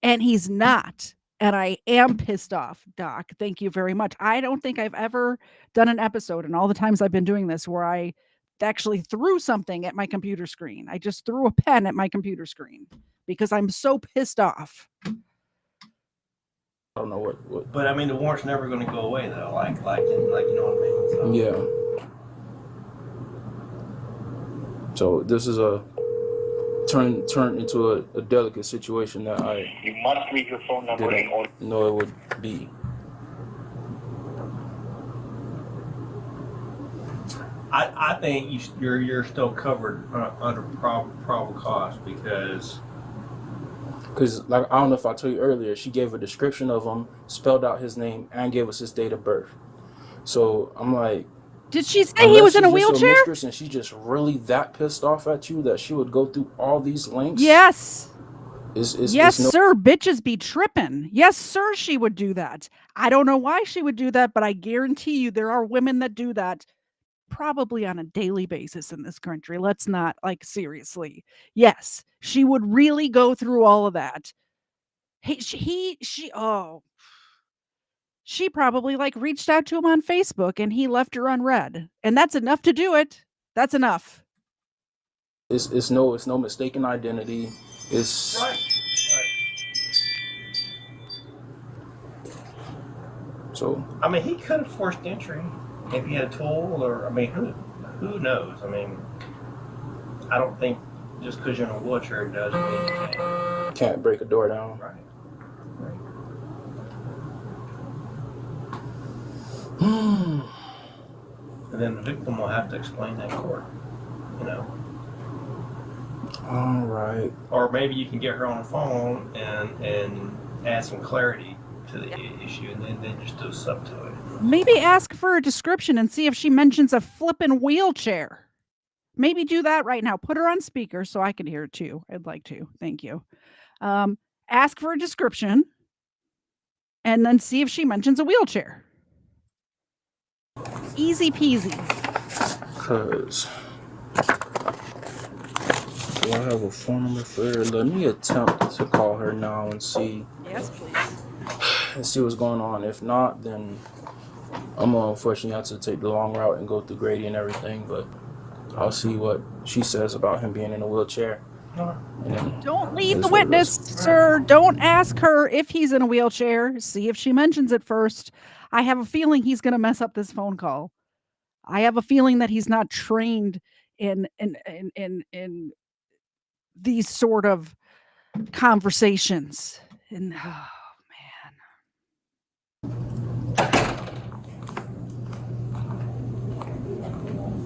And he's not. And I am pissed off, Doc. Thank you very much. I don't think I've ever done an episode in all the times I've been doing this where I actually threw something at my computer screen. I just threw a pen at my computer screen because I'm so pissed off. I don't know what. But I mean, the warrant's never going to go away though. Like you know what I mean? So. Yeah. So this is a turn into a delicate situation that You must leave your phone number in order. didn't know it would be. I think you're still covered under probable cause because like I don't know if I told you earlier, she gave a description of him, spelled out his name, and gave us his date of birth. So I'm like, did she say he was in a wheelchair? Mistress and she's just really that pissed off at you that she would go through all these links? Yes. Yes, sir. Bitches be tripping. Yes, sir. She would do that. I don't know why she would do that, but I guarantee you there are women that do that probably on a daily basis in this country. Let's not, seriously. Yes, she would really go through all of that. She probably reached out to him on Facebook and he left her unread. And that's enough to do it. That's enough. It's no mistaken identity. It's right. So I mean, he could have forced entry if he had a tool, or I mean, who knows? I mean, I don't think just because you're in a wheelchair doesn't mean you can't break a door down. Right. And then the victim will have to explain that in court, you know. All right. Or maybe you can get her on the phone and add some clarity to the issue, and then just do sub to it. Maybe ask for a description and see if she mentions a flippin' wheelchair. Maybe do that right now. Put her on speaker so I can hear it too. I'd like to. Thank you. Ask for a description and then see if she mentions a wheelchair. Easy peasy. Because do I have a phone number for her? Let me attempt to call her now and see. Yes, please. and see what's going on. If not, then I'm gonna unfortunately have to take the long route and go through Grady and everything, but I'll see what she says about him being in a wheelchair. Don't lead the witness, sir. Don't ask her if he's in a wheelchair. See if she mentions it first. I have a feeling he's going to mess up this phone call. I have a feeling that he's not trained in these sort of conversations. And oh man.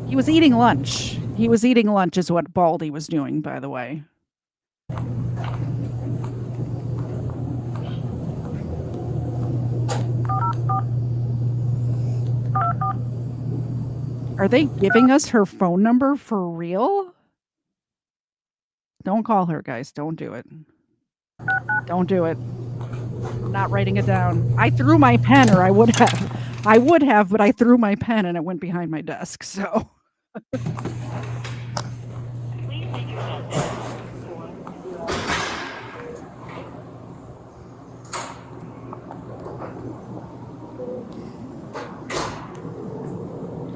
He was eating lunch. He was eating lunch is what Baldy was doing, by the way. Are they giving us her phone number for real? Don't call her, guys. Don't do it. Don't do it. I'm not writing it down. I threw my pen, or I would have, but I threw my pen and it went behind my desk, so.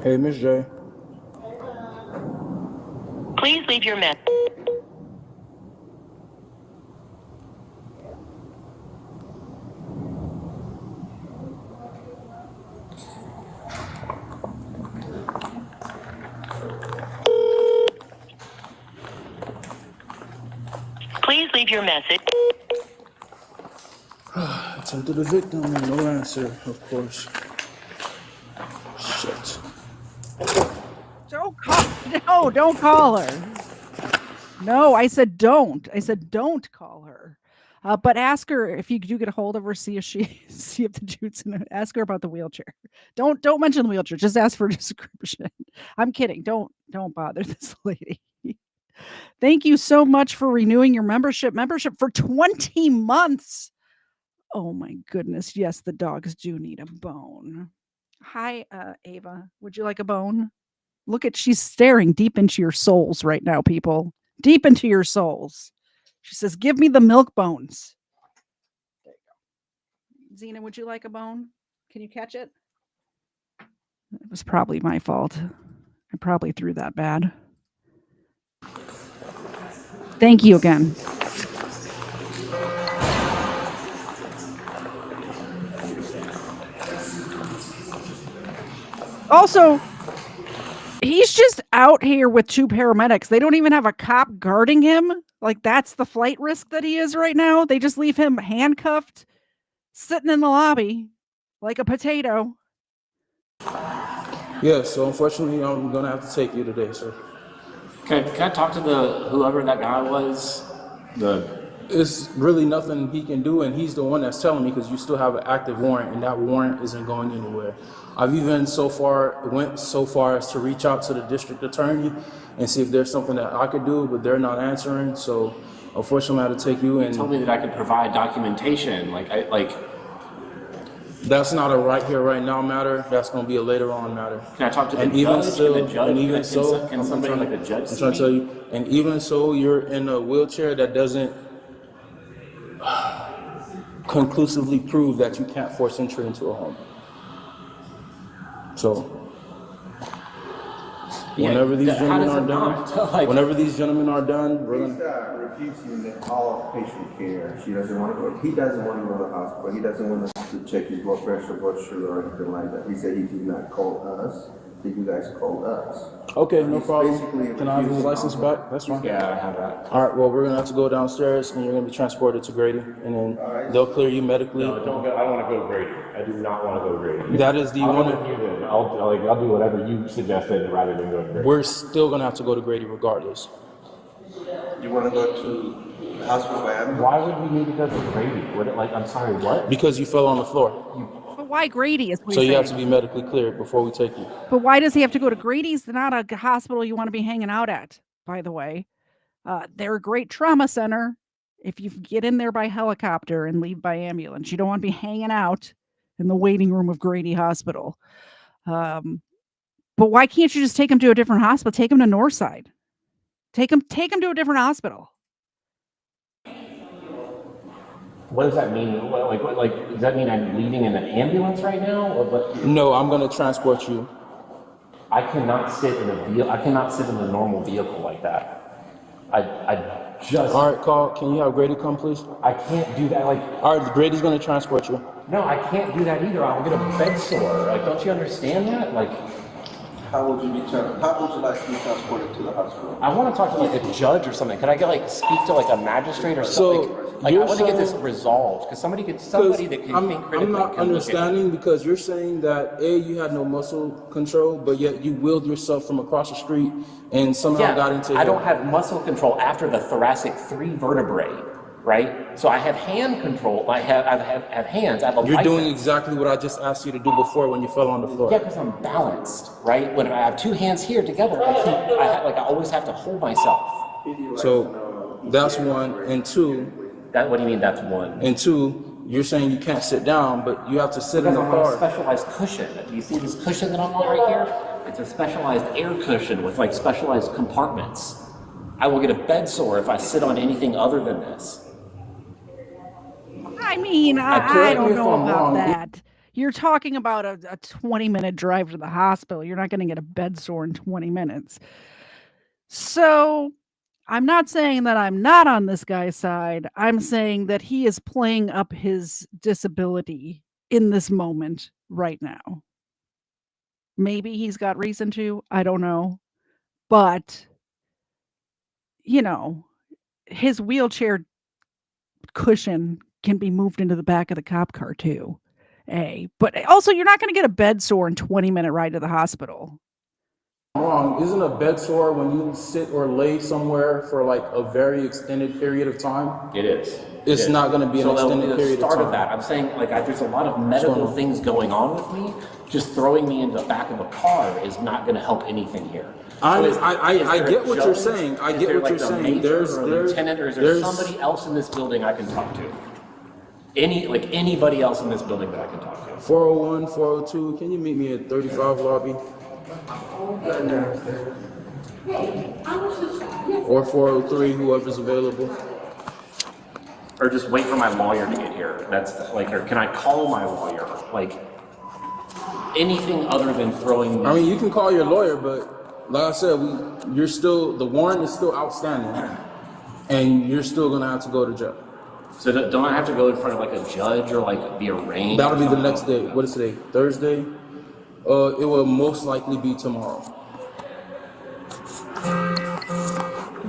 Hey, Miss J. Please leave your message. Please leave your message. Attempted the victim and no answer, of course. Shit. Don't call her. No, I said don't. I said don't call her. But ask her if you do get a hold of her. See if the dude's in it. Ask her about the wheelchair. Don't mention the wheelchair. Just ask for a description. I'm kidding. Don't bother this lady. Thank you so much for renewing your membership for 20 months. Oh my goodness. Yes, the dogs do need a bone. Hi, Ava. Would you like a bone? Look at, she's staring deep into your souls right now, people. Deep into your souls. She says, give me the milk bones. There you go. Xena, would you like a bone? Can you catch it? It was probably my fault. I probably threw that bad. Thank you again. Also, he's just out here with 2 paramedics. They don't even have a cop guarding him. Like, that's the flight risk that he is right now. They just leave him handcuffed, sitting in the lobby like a potato. Yeah, so unfortunately, I'm going to have to take you today, sir. Can I talk to whoever that guy was? It's really nothing he can do, and he's the one that's telling me, because you still have an active warrant, and that warrant isn't going anywhere. I've even went so far as to reach out to the district attorney and see if there's something that I could do, but they're not answering. So unfortunately, I had to take you. And told me that I could provide documentation. That's not a right here, right now matter. That's going to be a later on matter. Can I talk to the judge? Can somebody like a judge? I'm trying to tell you. And even so, you're in a wheelchair that doesn't conclusively prove that you can't force entry into a home. So, whenever these gentlemen are done, we're going to refusing all patient care. He doesn't want to go to the hospital. He doesn't want us to check his blood pressure, blood sugar, or anything like that. He said he did not call us. That you guys called us. Okay, no problem. Can I have his license back? That's fine. Yeah, I have that. All right, well, we're going to have to go downstairs, and you're going to be transported to Grady, and then they'll clear you medically. No, don't go. I don't want to go to Grady. I do not want to go to Grady. That is the one. I'll do whatever you suggested rather than go to Grady. We're still going to have to go to Grady regardless. You want to go to the hospital by ambulance? Why would we need to go to Grady? I'm sorry, what? Because you fell on the floor. But why Grady is what So you saying. have to be medically cleared before we take you. But why does he have to go to Grady's? Not a hospital you want to be hanging out at, by the way. They're a great trauma center. If you get in there by helicopter and leave by ambulance, you don't want to be hanging out in the waiting room of Grady Hospital. But why can't you just take him to a different hospital? Take him to Northside. Take him to a different hospital. What does that mean? Like, does that mean I'm leaving in an ambulance right now? Or what? No, I'm gonna transport you. I cannot sit in a vehicle. I cannot sit in a normal vehicle like that. I just. All right, Carl. Can you have Grady come, please? I can't do that. Like. All right, Grady's gonna transport you. No, I can't do that either. I'll get a bed sore. Like, don't you understand that? Like. How would you like to be transported to the hospital? I want to talk to like a judge or something. Could I get like speak to like a magistrate or something? Like I want to get this resolved because somebody that can think critically. I'm not understanding because you're saying that you had no muscle control, but yet you wheeled yourself from across the street and somehow got into. I don't have muscle control after the thoracic 3 vertebrae, right? So I have hand control. I have hands. I have a You're license. doing exactly what I just asked you to do before when you fell on the floor. Yeah, because I'm balanced, right? When I have 2 hands here together, I always have to hold myself. So that's 1, and 2. What do you mean that's 1? And 2, you're saying you can't sit down, but you have to sit in the I'm car. on a specialized cushion. Do you see this cushion that I'm on right here? It's a specialized air cushion with like specialized compartments. I will get a bed sore if I sit on anything other than this. I mean, I don't know about that. You're talking about a 20-minute drive to the hospital. You're not going to get a bed sore in 20 minutes. So I'm not saying that I'm not on this guy's side. I'm saying that he is playing up his disability in this moment right now. Maybe he's got reason to. I don't know. But, you know, his wheelchair cushion can be moved into the back of the cop car too. But also you're not going to get a bed sore in 20-minute ride to the hospital. Wrong. Isn't a bed sore when you sit or lay somewhere for like a very extended period of time? It is. It's not going to be an extended period of time. Start of that, I'm saying like there's a lot of medical things going on with me. Just throwing me into the back of a car is not going to help anything here. I get what you're saying. I get what you're saying. There's a lieutenant, or is there somebody else in this building I can talk to? Anybody else in this building that I can talk to? 401, 402. Can you meet me at 35 lobby? Or 403, whoever's available. Or just wait for my lawyer to get here. That's like, or can I call my lawyer? Like anything other than throwing me. I mean, you can call your lawyer, but like I said, the warrant is still outstanding, and you're still gonna have to go to jail. So don't I have to go in front of like a judge or like be arraigned? That'll be the next day. What is today? Thursday? It will most likely be tomorrow.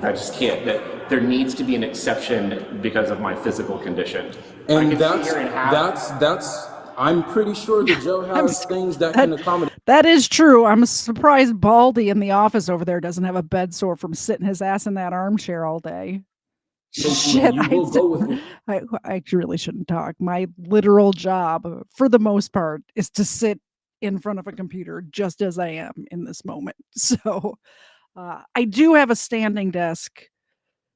I just can't. There needs to be an exception because of my physical condition. And that's. I'm pretty sure the jail has things that can accommodate. That is true. I'm surprised Baldy in the office over there doesn't have a bed sore from sitting his ass in that armchair all day. Shit, I really shouldn't talk. My literal job, for the most part, is to sit in front of a computer just as I am in this moment. So I do have a standing desk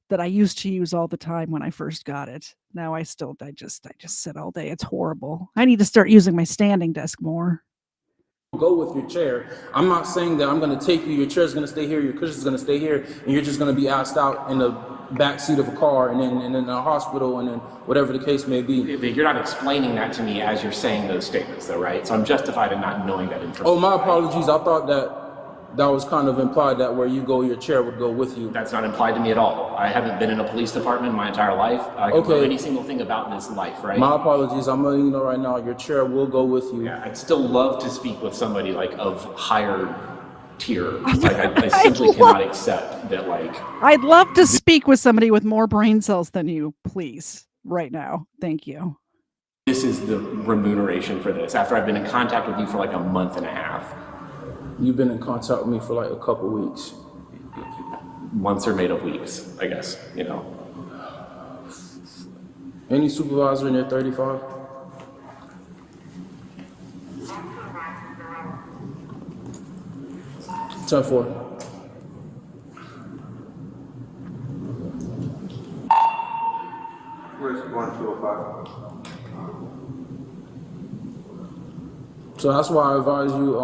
that I used to use all the time when I first got it. Now I just sit all day. It's horrible. I need to start using my standing desk more. Go with your chair. I'm not saying that I'm going to take you. Your chair's going to stay here. Your cushion's going to stay here, and you're just going to be asked out in the back seat of a car, and then in a hospital, and then whatever the case may be. You're not explaining that to me as you're saying those statements, though, right? So I'm justified in not knowing that information. Oh, my apologies. I thought that was kind of implied that where you go, your chair would go with you. That's not implied to me at all. I haven't been in a police department my entire life. I can know any single thing about this life, right? My apologies. I'm letting you know right now, your chair will go with you. Yeah, I'd still love to speak with somebody like of higher tier. Like I simply cannot accept that. Like I'd love to speak with somebody with more brain cells than you, please, right now. Thank you. This is the remuneration for this. After I've been in contact with you for like a month and a half. You've been in contact with me for like a couple weeks. Months are made of weeks, I guess, you know. Any supervisor in there 35? Turn 4. Where's 1205? So that's why I advise you,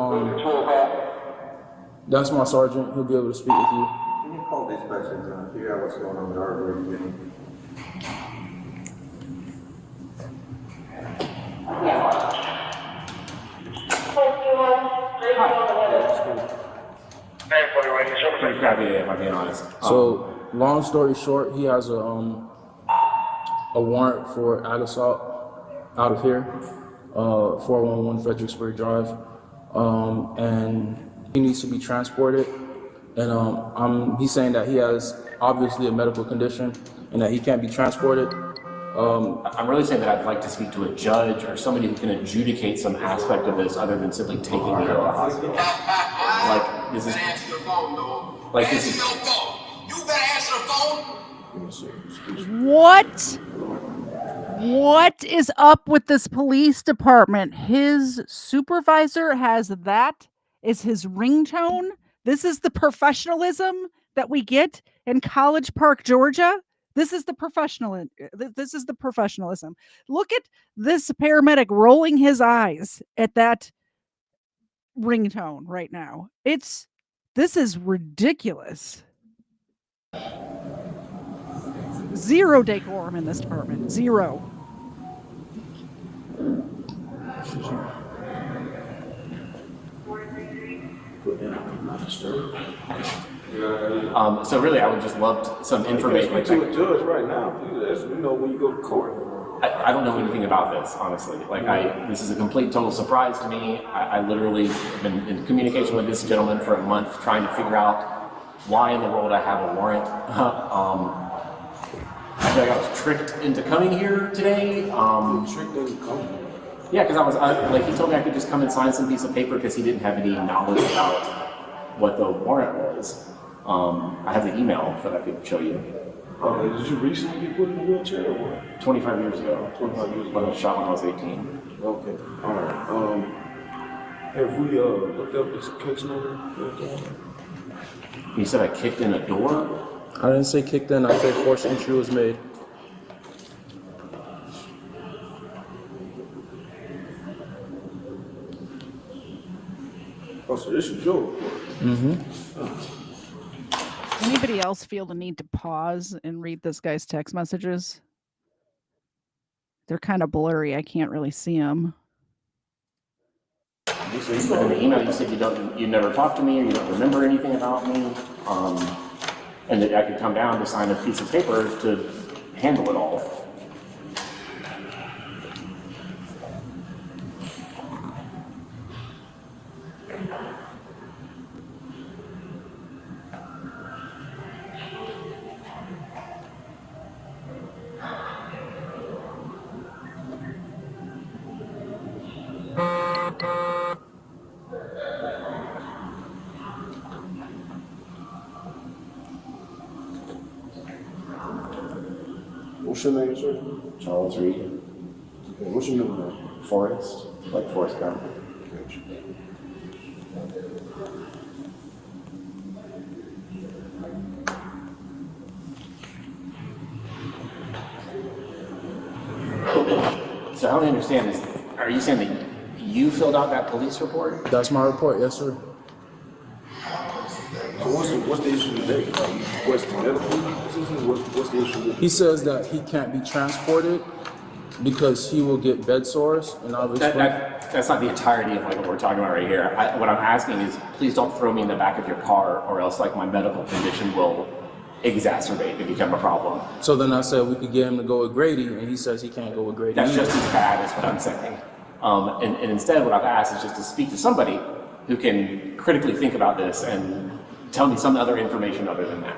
that's my sergeant. He'll be able to speak with you. Can you call dispatch and figure out what's going on with our room? Pretty crappy day, if I'm being honest. So, long story short, he has a warrant for ag assault out of here, 411 Fredericksburg Drive, and he needs to be transported. And he's saying that he has obviously a medical condition and that he can't be transported. I'm really saying that I'd like to speak to a judge or somebody who can adjudicate some aspect of this other than simply taking me to the hospital. Like this is. Like this is. What is up with this police department? His supervisor has that as his ringtone. This is the professionalism that we get in College Park, Georgia. This is the professionalism. Look at this paramedic rolling his eyes at that ringtone right now. This is ridiculous. Zero decorum in this department. Zero. So really, I would just love some information. Speak to a judge right now. Please, you know, when you go to court. I don't know anything about this, honestly. This is a complete total surprise to me. I literally have been in communication with this gentleman for a month, trying to figure out why in the world I have a warrant. I feel like I was tricked into coming here today. Tricked into coming? Yeah, because he told me I could just come and sign some piece of paper because he didn't have any knowledge about what the warrant was. I have the email that I could show you. Did you recently get put in a wheelchair or what? 25 years ago. 25 years ago. I was shot when I was 18. Okay. All right. Have we looked up this case number? You said I kicked in a door? I didn't say kicked in. I said forced entry was made. Oh, so this is your report? Mm-hmm. Anybody else feel the need to pause and read this guy's text messages? They're kind of blurry. I can't really see them. In the email, you said you never talked to me, or you don't remember anything about me, and that I could come down to sign a piece of paper to handle it all. What's your name, sir? Charles Reed. Okay, what's your middle name? Forrest, like Forrest Gump. So I don't understand this. Are you saying that you filled out that police report? That's my report, yes, sir. So what's the issue today? What's the medical? What's the issue? He says that he can't be transported because he will get bed sores, and obviously that's not the entirety of what we're talking about right here. What I'm asking is, please don't throw me in the back of your car, or else my medical condition will exacerbate and become a problem. So then I said we could get him to go with Grady, and he says he can't go with Grady. That's just as bad as what I'm saying. And instead, what I've asked is just to speak to somebody who can critically think about this and tell me some other information other than that.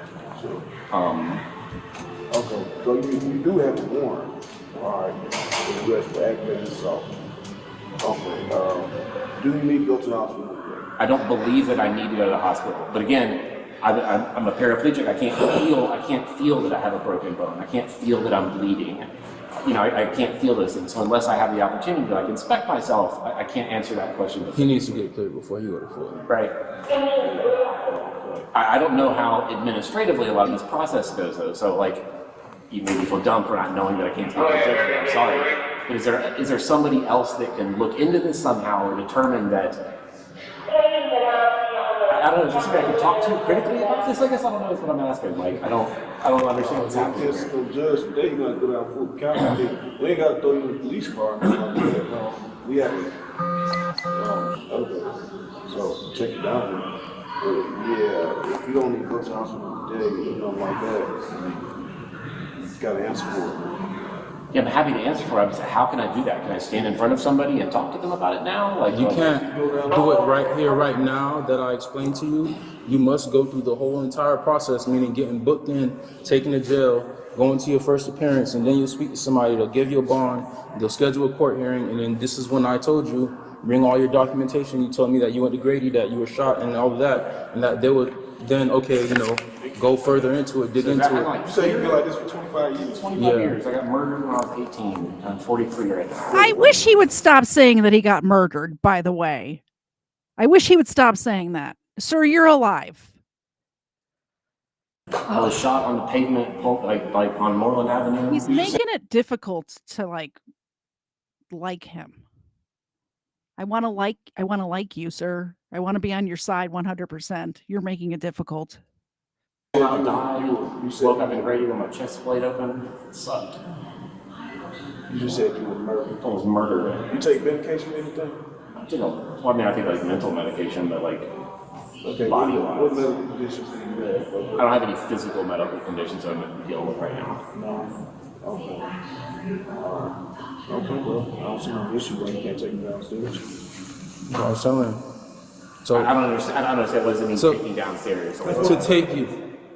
Okay, so you do have a warrant, all right, for arrest for aggravated assault. Okay, do you need to go to the hospital? I don't believe that I need to go to the hospital, but again, I'm a paraplegic. I can't feel that I have a broken bone. I can't feel that I'm bleeding. I can't feel those things. So unless I have the opportunity to inspect myself, I can't answer that question. He needs to get cleared before he go to Florida. Right. I don't know how administratively a lot of this process goes though. So you made me feel dumb for not knowing that I can't speak to the judge. I'm sorry. But is there somebody else that can look into this somehow or determine that? don't know. Is there somebody I can talk to critically about this? I guess I don't know. Is what I'm asking. Like, I don't understand what's happening. Just the judge today, you gotta go down Fulton County. We ain't gotta throw you in the police car. We have it. So check it out. But yeah, if you don't need to go to the hospital today, or nothing like that, you gotta answer for it. Yeah, I'm happy to answer for it. How can I do that? Can I stand in front of somebody and talk to them about it now? Like, you can't do it right here, right now that I explained to you. You must go through the whole entire process, meaning getting booked in, taken to jail, going to your first appearance, and then you'll speak to somebody. They'll give you a bond, they'll schedule a court hearing, and then this is when I told you, bring all your documentation. You told me that you went to Grady, that you were shot, and all of that, and that they would then, okay, go further into it, dig into it. You say you've been like this for 25 years? 25 years. I got murdered when I was 18. I'm 43 right now. I wish he would stop saying that he got murdered, by the way. I wish he would stop saying that. Sir, you're alive. I was shot on the pavement, like on Moreland Avenue. He's making it difficult to like him. I want to like you, sir. I want to be on your side 100%. You're making it difficult. I died. Woke up in Grady with my chest splayed open. It sucked. You just said you were murdered. I was murdered. You take medication or anything? I take I take like mental medication, but like body wise. What medical conditions do you have? I don't have any physical medical conditions I'm dealing with right now. No. Okay. Okay, well, I don't see no issue why you can't take me downstairs. I was telling him. So I don't understand what does it mean taking downstairs.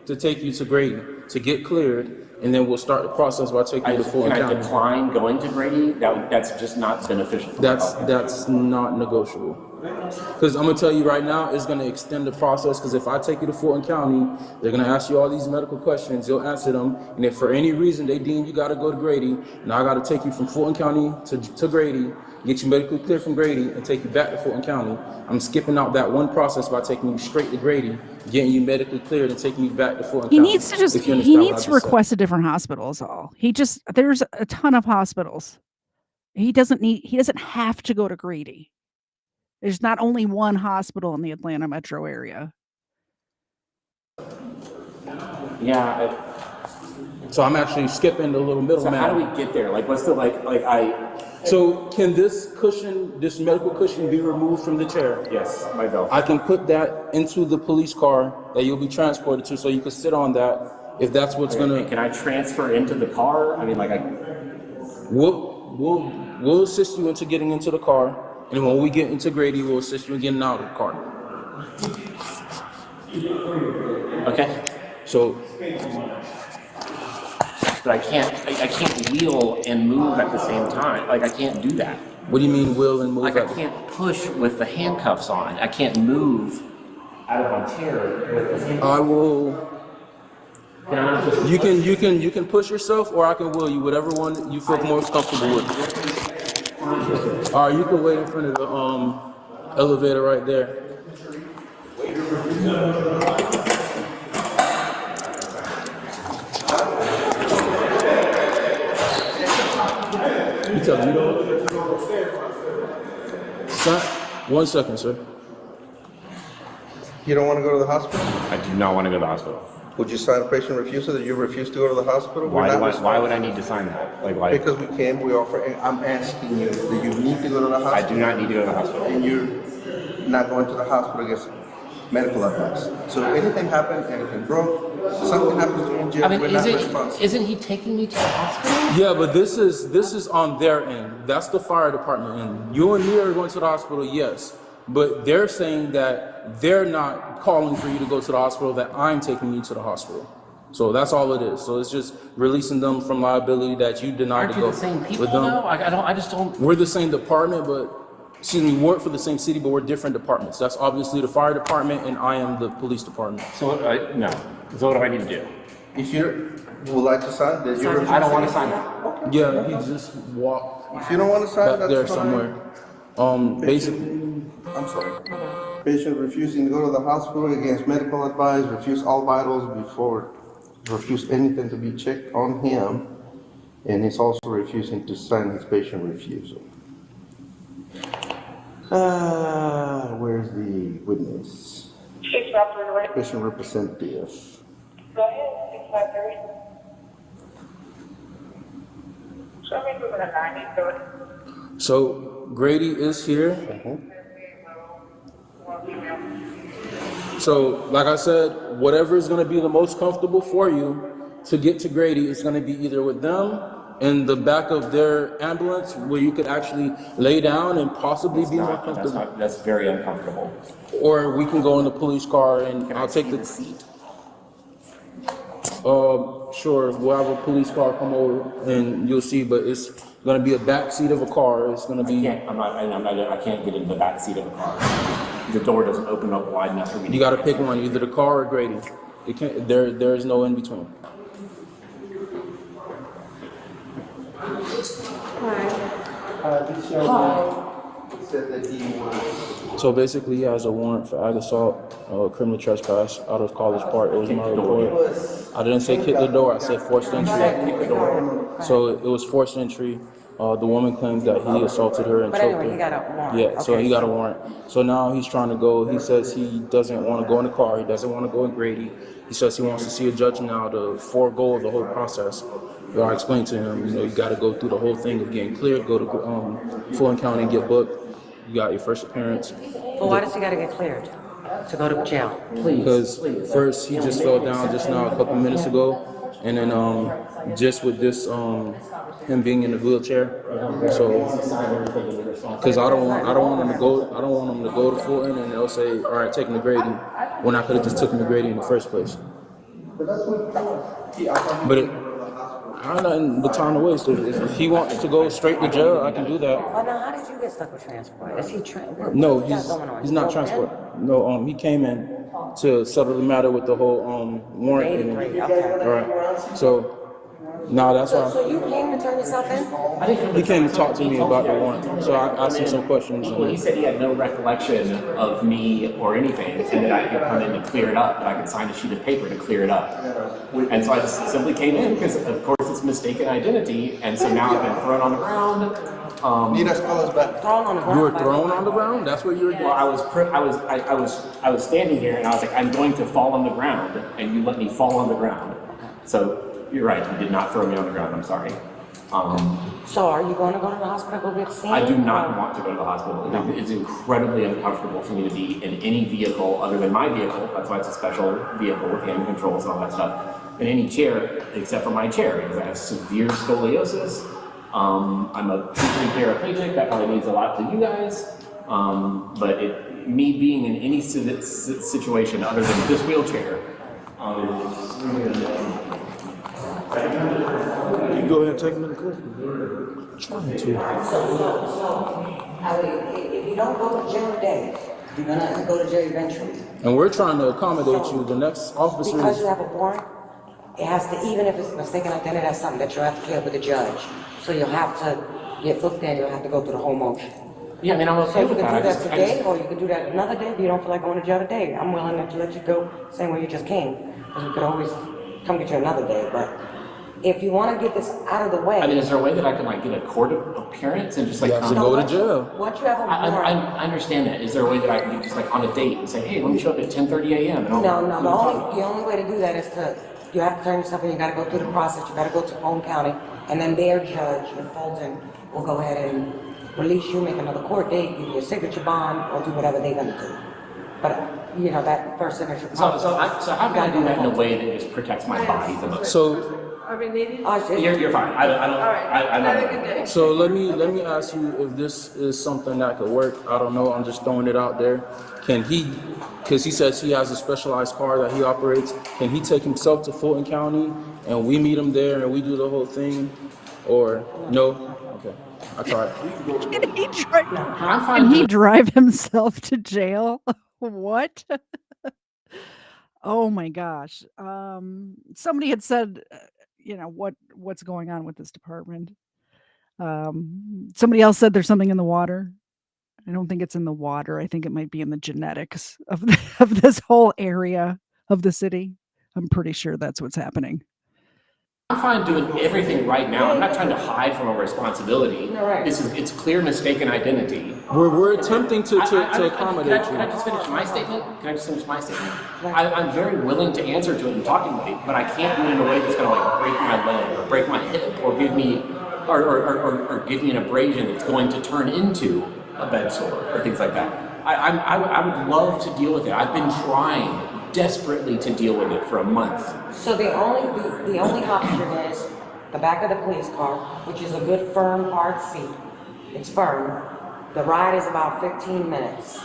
To take you to Grady to get cleared, and then we'll start the process by taking you to Fulton County. Can I decline going to Grady? That's just not beneficial. That's not negotiable. Because I'm gonna tell you right now, it's gonna extend the process. Because if I take you to Fulton County, they're gonna ask you all these medical questions. You'll answer them, and if for any reason they deem you gotta go to Grady, now I gotta take you from Fulton County to Grady, get you medically cleared from Grady, and take you back to Fulton County. I'm skipping out that one process by taking you straight to Grady, getting you medically cleared, and taking you back to Fulton County. He needs to request a different hospital is all. There's a ton of hospitals. He doesn't have to go to Grady. There's not only one hospital in the Atlanta metro area. Yeah. So I'm actually skipping the little middleman. So how do we get there? Like, what's the So can this medical cushion be removed from the chair? Yes, my belt. I can put that into the police car that you'll be transported to, so you can sit on that if that's what's gonna. Can I transfer into the car? I mean, We'll assist you into getting into the car. And when we get into Grady, we'll assist you in getting out of the car. Okay. So, but I can't wheel and move at the same time. Like, I can't do that. What do you mean wheel and move? Like, I can't push with the handcuffs on. I can't move out of my chair with the handcuffs. I will. You can push yourself, or I can wheel you, whatever one you feel most comfortable with. All right, you can wait in front of the elevator right there. You tell me, you don't. Son, 1 second, sir. You don't want to go to the hospital? I do not want to go to the hospital. Would you sign a patient refusal that you refuse to go to the hospital? Why would I need to sign that? Like, why? Because we offer, I'm asking you, do you need to go to the hospital? I do not need to go to the hospital. And you're not going to the hospital against medical advice. So if anything happens, anything broke, something happens to you in jail, we're not responsible. Isn't he taking me to the hospital? Yeah, but this is on their end. That's the fire department end. You and me are going to the hospital, yes. But they're saying that they're not calling for you to go to the hospital, that I'm taking you to the hospital. So that's all it is. So it's just releasing them from liability that you denied to go the same people, with them. though? I just don't. We're the same department, but we work for the same city, but we're different departments. That's obviously the fire department, and I am the police department. So no. So what do I need to do? If you would like to sign, then you're. I don't want to sign that. Yeah, he just walked. If you don't want to sign, back that's there fine. somewhere. Basically. I'm sorry. Patient refusing to go to the hospital against medical advice, refuse all vitals refuse anything to be checked on him, and he's also refusing to sign his patient refusal. Where's the witness? Patient representative. Go ahead, 653. Show me moving a 90. So Grady is here. So, like I said, whatever is going to be the most comfortable for you to get to Grady is going to be either with them in the back of their ambulance, where you could actually lay down and possibly be more comfortable. That's very uncomfortable. Or we can go in the police car and I'll take the seat. Sure, we'll have a police car come over and you'll see, but it's going to be a back seat of a car. It's going to be. I can't get in the back seat of a car. The door doesn't open up wide enough for me. You got to pick one, either the car or Grady. It can't. There is no in between. So basically, he has a warrant for ag assault, criminal trespass out of College Park. It was my report. I didn't say kick the door. I said forced entry. So it was forced entry. The woman claims that he assaulted her and choked her. He got a warrant. Yeah, so he got a warrant. So now he's trying to go. He says he doesn't want to go in the car. He doesn't want to go in Grady. He says he wants to see a judge now to forego the whole process. But I explained to him, you got to go through the whole thing of getting cleared, go to Fulton County and get booked. You got your first appearance. Well, why does he got to get cleared? To go to jail? Please. Because first he just fell down just now a couple minutes ago. And then just with this, him being in the wheelchair, so because I don't want him to go to Fulton and they'll say, all right, take him to Grady, when I could have just took him to Grady in the first place. But I have nothing but time to waste. If he wants to go straight to jail, I can do that. Well, now, how did you get stuck with transport? Is he No, he's not transport. No, he came in to settle the matter with the whole warrant. All right. So now that's why. So you came to turn yourself in? He came to talk to me about the warrant. So I asked him some questions. Well, he said he had no recollection of me or anything, and that I could come in and clear it up, that I could sign a sheet of paper to clear it up. And so I just simply came in because, of course, it's mistaken identity, and so now I've been thrown on the ground. Need us fellas back. Thrown on the ground. You were thrown on the ground? That's where you were. Well, I was standing here, and I was like, I'm going to fall on the ground, and you let me fall on the ground. So you're right. You did not throw me on the ground. I'm sorry. So are you going to go to the hospital, go get seen? I do not want to go to the hospital. It's incredibly uncomfortable for me to be in any vehicle other than my vehicle. That's why it's a special vehicle with hand controls and all that stuff. In any chair, except for my chair, because I have severe scoliosis. I'm a paraplegic. That probably means a lot to you guys. But me being in any situation other than this wheelchair, You go ahead and take him to the court. Trying to. So, if you don't go to jail today, you're going to have to go to jail eventually. And we're trying to accommodate you. The next officer. Because you have a warrant, it has to, even if it's mistaken identity, that's something that you have to clear with the judge. So you'll have to get booked in, you'll have to go through the whole motion. Yeah, I mean, I'm okay So you with can that. do that today, or you can do that another day if you don't feel like going to jail today. I'm willing to let you go same way you just came. Because we could always come get you another day, but if you want to get this out of the way. I mean, is there a way that I can get a court appearance and just You have to go to jail. Once you have a warrant. I understand that. Is there a way that I can get just on a date and say, hey, let me show up at 10:30 a.m. No, the only way to do that is you have to turn yourself in, you gotta go through the process, you gotta go to Fulton County, and then their judge in Fulton will go ahead and release you, make another court date, give you a signature bond, or do whatever they're gonna do. But, that first signature. So how can I do that in a way that just protects my body the most? So You're fine. I'm not. So let me ask you if this is something that could work. I don't know. I'm just throwing it out there. Can he? Because he says he has a specialized car that he operates. Can he take himself to Fulton County and we meet him there and we do the whole thing? Or no? Okay, I tried. Can he drive himself to jail? What? Oh my gosh. Somebody had said, what's going on with this department. Somebody else said there's something in the water. I don't think it's in the water. I think it might be in the genetics of this whole area of the city. I'm pretty sure that's what's happening. I'm fine doing everything right now. I'm not trying to hide from a responsibility. Right. It's clear mistaken identity. We're attempting to accommodate Can I just finish my statement? I'm very willing to answer to it and talking with you, but I can't do it in a way that's going to like break my leg or break my hip or give me or give me an abrasion that's going to turn into a bed sore or things like that. I would love to deal with it. I've been trying desperately to deal with it for a month. So the only option is the back of the police car, which is a good firm hard seat. It's firm. The ride is about 15 minutes.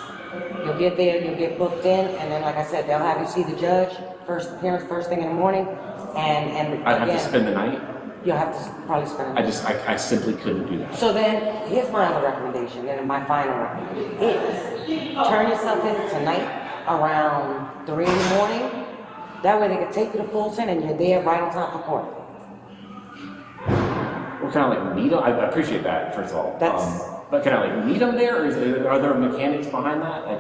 You'll get there, you'll get booked in, and then like I said, they'll have you see the judge, first appearance, first thing in the morning, and I'd have to spend the night? You'll have to probably spend the night. I simply couldn't do that. So then, here's my other recommendation, and my final recommendation is turn yourself in tonight around 3 in the morning. That way they can take you to Fulton and you're there right on time for court. Well, can I like meet them? I appreciate that, first of all. But can I like meet them there, or are there mechanics behind that?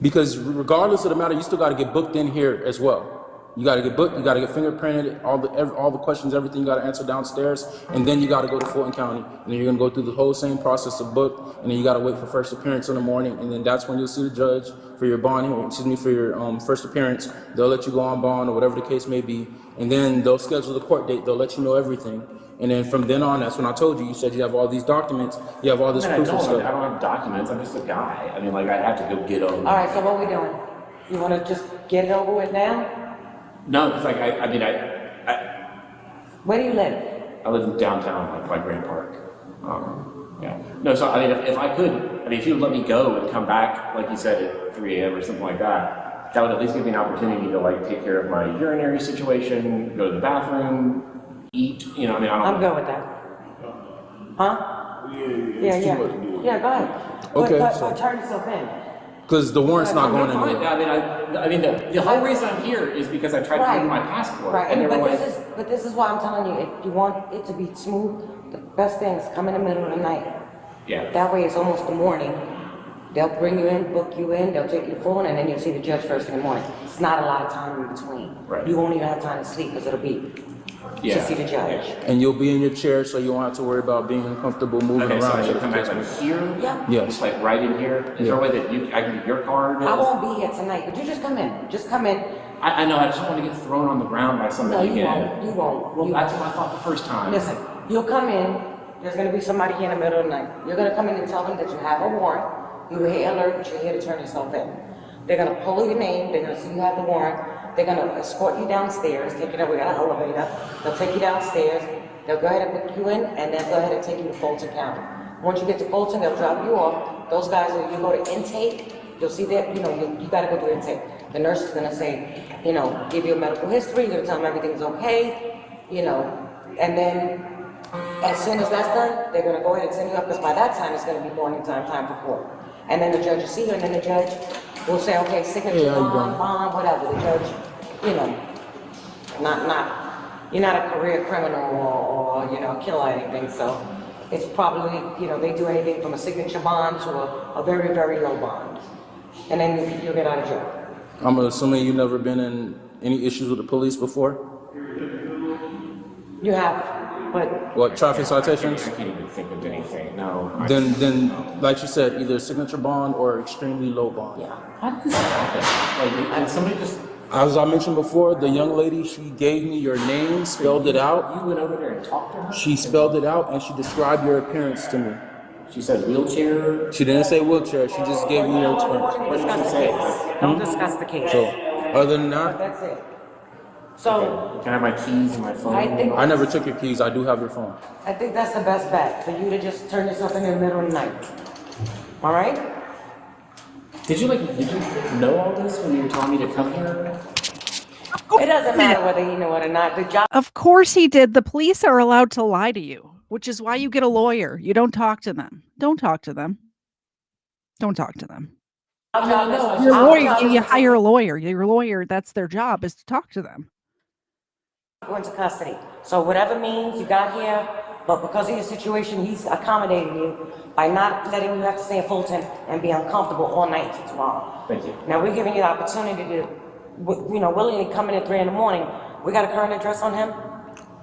Because regardless of the matter, you still got to get booked in here as well. You got to get booked, you got to get fingerprinted, all the questions, everything you got to answer downstairs, and then you got to go to Fulton County, and then you're going to go through the whole same process of book, and then you got to wait for first appearance in the morning, and then that's when you'll see the judge for your bond, for your first appearance. They'll let you go on bond or whatever the case may be, and then they'll schedule the court date. They'll let you know everything, and then from then on, that's when I told you. You said you have all these documents, you have all this proof and stuff. I don't have documents. I'm just a guy. I mean, like I have to go get over. All right. So what are we doing? You want to just get it over with now? No, because like Where do you live? I live in downtown, like by Grand Park. Yeah. No, so I mean, if I could, if you would let me go and come back, like you said, at 3 a.m. or something like that, that would at least give me an opportunity to like take care of my urinary situation, go to the bathroom, eat. You know, I mean, I'm good with that. Huh? Yeah. Go ahead. Okay. But turn yourself in. Because the warrant's not going anywhere. I mean, the whole reason I'm here is because I tried to get my passport. Right, and but this is why I'm telling you, if you want it to be smooth, the best thing is come in the middle of the night. Yeah. That way it's almost the morning. They'll bring you in, book you in, they'll take you to phone, and then you'll see the judge first in the morning. It's not a lot of time in between. Right. You won't even have time to sleep because it'll be to see the judge. And you'll be in your chair, so you won't have to worry about being uncomfortable moving around. So I should come back like here? Yeah. Yes. Just like right in here? Is there a way that I can get your card? I won't be here tonight, but you just come in. Just come in. I know, I just don't want to get thrown on the ground by somebody again. You won't. Well, that's what I thought the first time. Listen, you'll come in, there's going to be somebody here in the middle of the night. You're going to come in and tell them that you have a warrant. You're here alert, but you're here to turn yourself in. They're going to pull your name, they're going to see you have the warrant. They're going to escort you downstairs, take you up, we got an elevator. They'll take you downstairs, they'll go ahead and book you in, and then go ahead and take you to Fulton County. Once you get to Fulton, they'll drop you off. Those guys, you go to intake, you'll see that, you got to go to intake. The nurse is going to say, give you a medical history, you're going to tell them everything's okay, and then as soon as that's done, they're going to go ahead and send you up, because by that time, it's going to be morning time for court. And then the judge will see you, and then the judge will say, okay, signature, bond, whatever. The judge, you're not a career criminal or killer or anything, so it's probably, they do anything from a signature bond to a very, very low bond. And then you'll get out of jail. I'm assuming you've never been in any issues with the police before? You have, but... What, traffic citations? I can't even think of anything, no. Then, like you said, either a signature bond or extremely low bond. Yeah. How did this happen? Like, somebody just... As I mentioned before, the young lady, she gave me your name, spelled it out. You went over there and talked to her? She spelled it out, and she described your appearance to me. She said wheelchair? She didn't say wheelchair, she just gave me your term. What did she say? Don't discuss the case. So, other than But that, that's it. So, Can I have my keys and my phone? I never took your keys, I do have your phone. I think that's the best bet, for you to just turn yourself in the middle of the night. All right? Did you know all this when you were telling me to come here? It doesn't matter whether you know it or not. The job. Of course he did. The police are allowed to lie to you, which is why you get a lawyer. You don't talk to them. Don't talk to them. Don't talk to them. Your lawyer, you hire a lawyer. Your lawyer, that's their job, is to talk to them. Go into custody. So whatever means you got here, but because of your situation, he's accommodating you by not letting you have to stay in Fulton and be uncomfortable all night tomorrow. Thank you. Now we're giving you the opportunity to, willingly come in at 3 in the morning. We got a current address on him?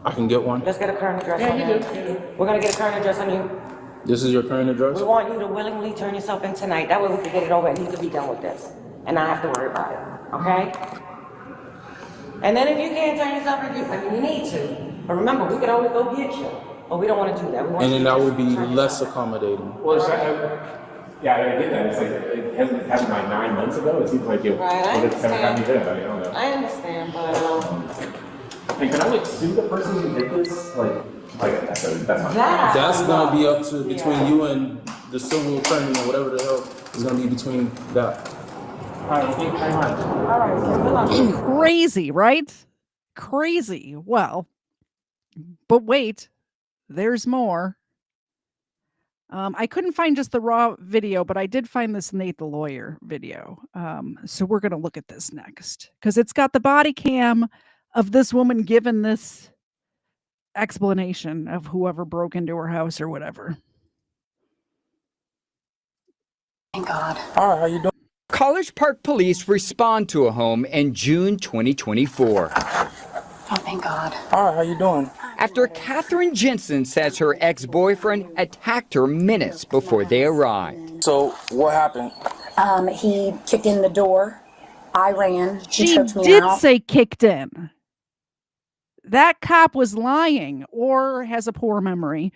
I can get one. Let's get a current address on you. We're gonna get a current address on you. This is your current address? We want you to willingly turn yourself in tonight. That way we can get it over and you can be done with this. And not have to worry about it, okay? And then if you can't turn yourself in, you need to. But remember, we could always go get you. But we don't want to do that. We want And you then to that just would be turn less accommodating. Well, yeah, I get that. It's like, it happened like 9 months ago. It seems like it Right, I would have happened then. I don't know. I understand, but And can I like sue the person who did this? Like that's not. That's gonna be up to between you and the civil attorney or whatever the hell is gonna be between that. All right, thank you very much. all right, so good luck. Crazy, right? Crazy. Well, but wait, there's more. I couldn't find just the raw video, but I did find this Nate the Lawyer video. So we're going to look at this next because it's got the body cam of this woman giving this explanation of whoever broke into her house or whatever. Thank God. All right, how you doing? College Park police respond to a home in June 2024. Oh, thank God. All right, how you doing? After Catherine Jensen says her ex-boyfriend attacked her minutes before they arrived. So what happened? He kicked in the door. I ran. He She choked me did out. say kicked in. That cop was lying or has a poor memory.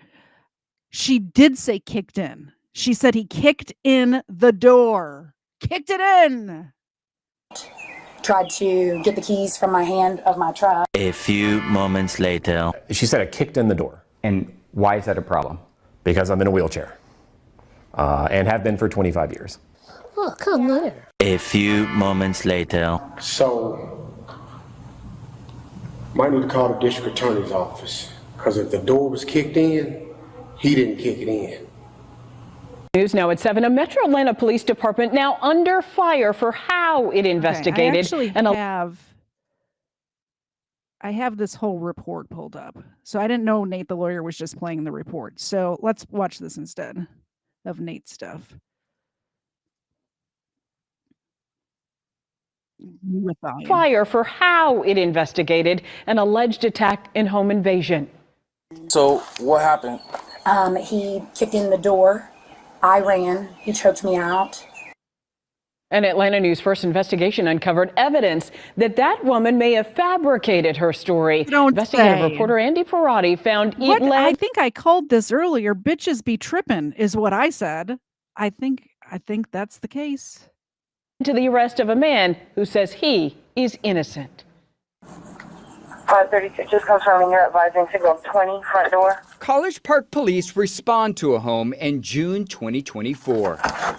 She did say kicked in. She said he kicked in the door. Kicked it in. Tried to get the keys from my hand of my truck. A few moments later. She said I kicked in the door. And why is that a problem? Because I'm in a wheelchair and have been for 25 years. Oh, come there. A few moments later. So, might need to call the district attorney's office, because if the door was kicked in, he didn't kick it in. News now at 7. A Metro Atlanta Police Department now under fire for how it investigated. Okay, I have this whole report pulled up. So I didn't know Nate the Lawyer was just playing the report. So let's watch this instead of Nate's stuff. Fire for how it investigated an alleged attack and home invasion. So what happened? He kicked in the door. I ran. He choked me out. An Atlanta News First investigation uncovered evidence that that woman may have fabricated her story. Investigative reporter Andy Parati found I think I called this earlier. Bitches be tripping is what I said. I think that's the case. To the arrest of a man who says he is innocent. 536, just confirming you're advising signal 20, front door. College Park police respond to a home in June 2024. Oh,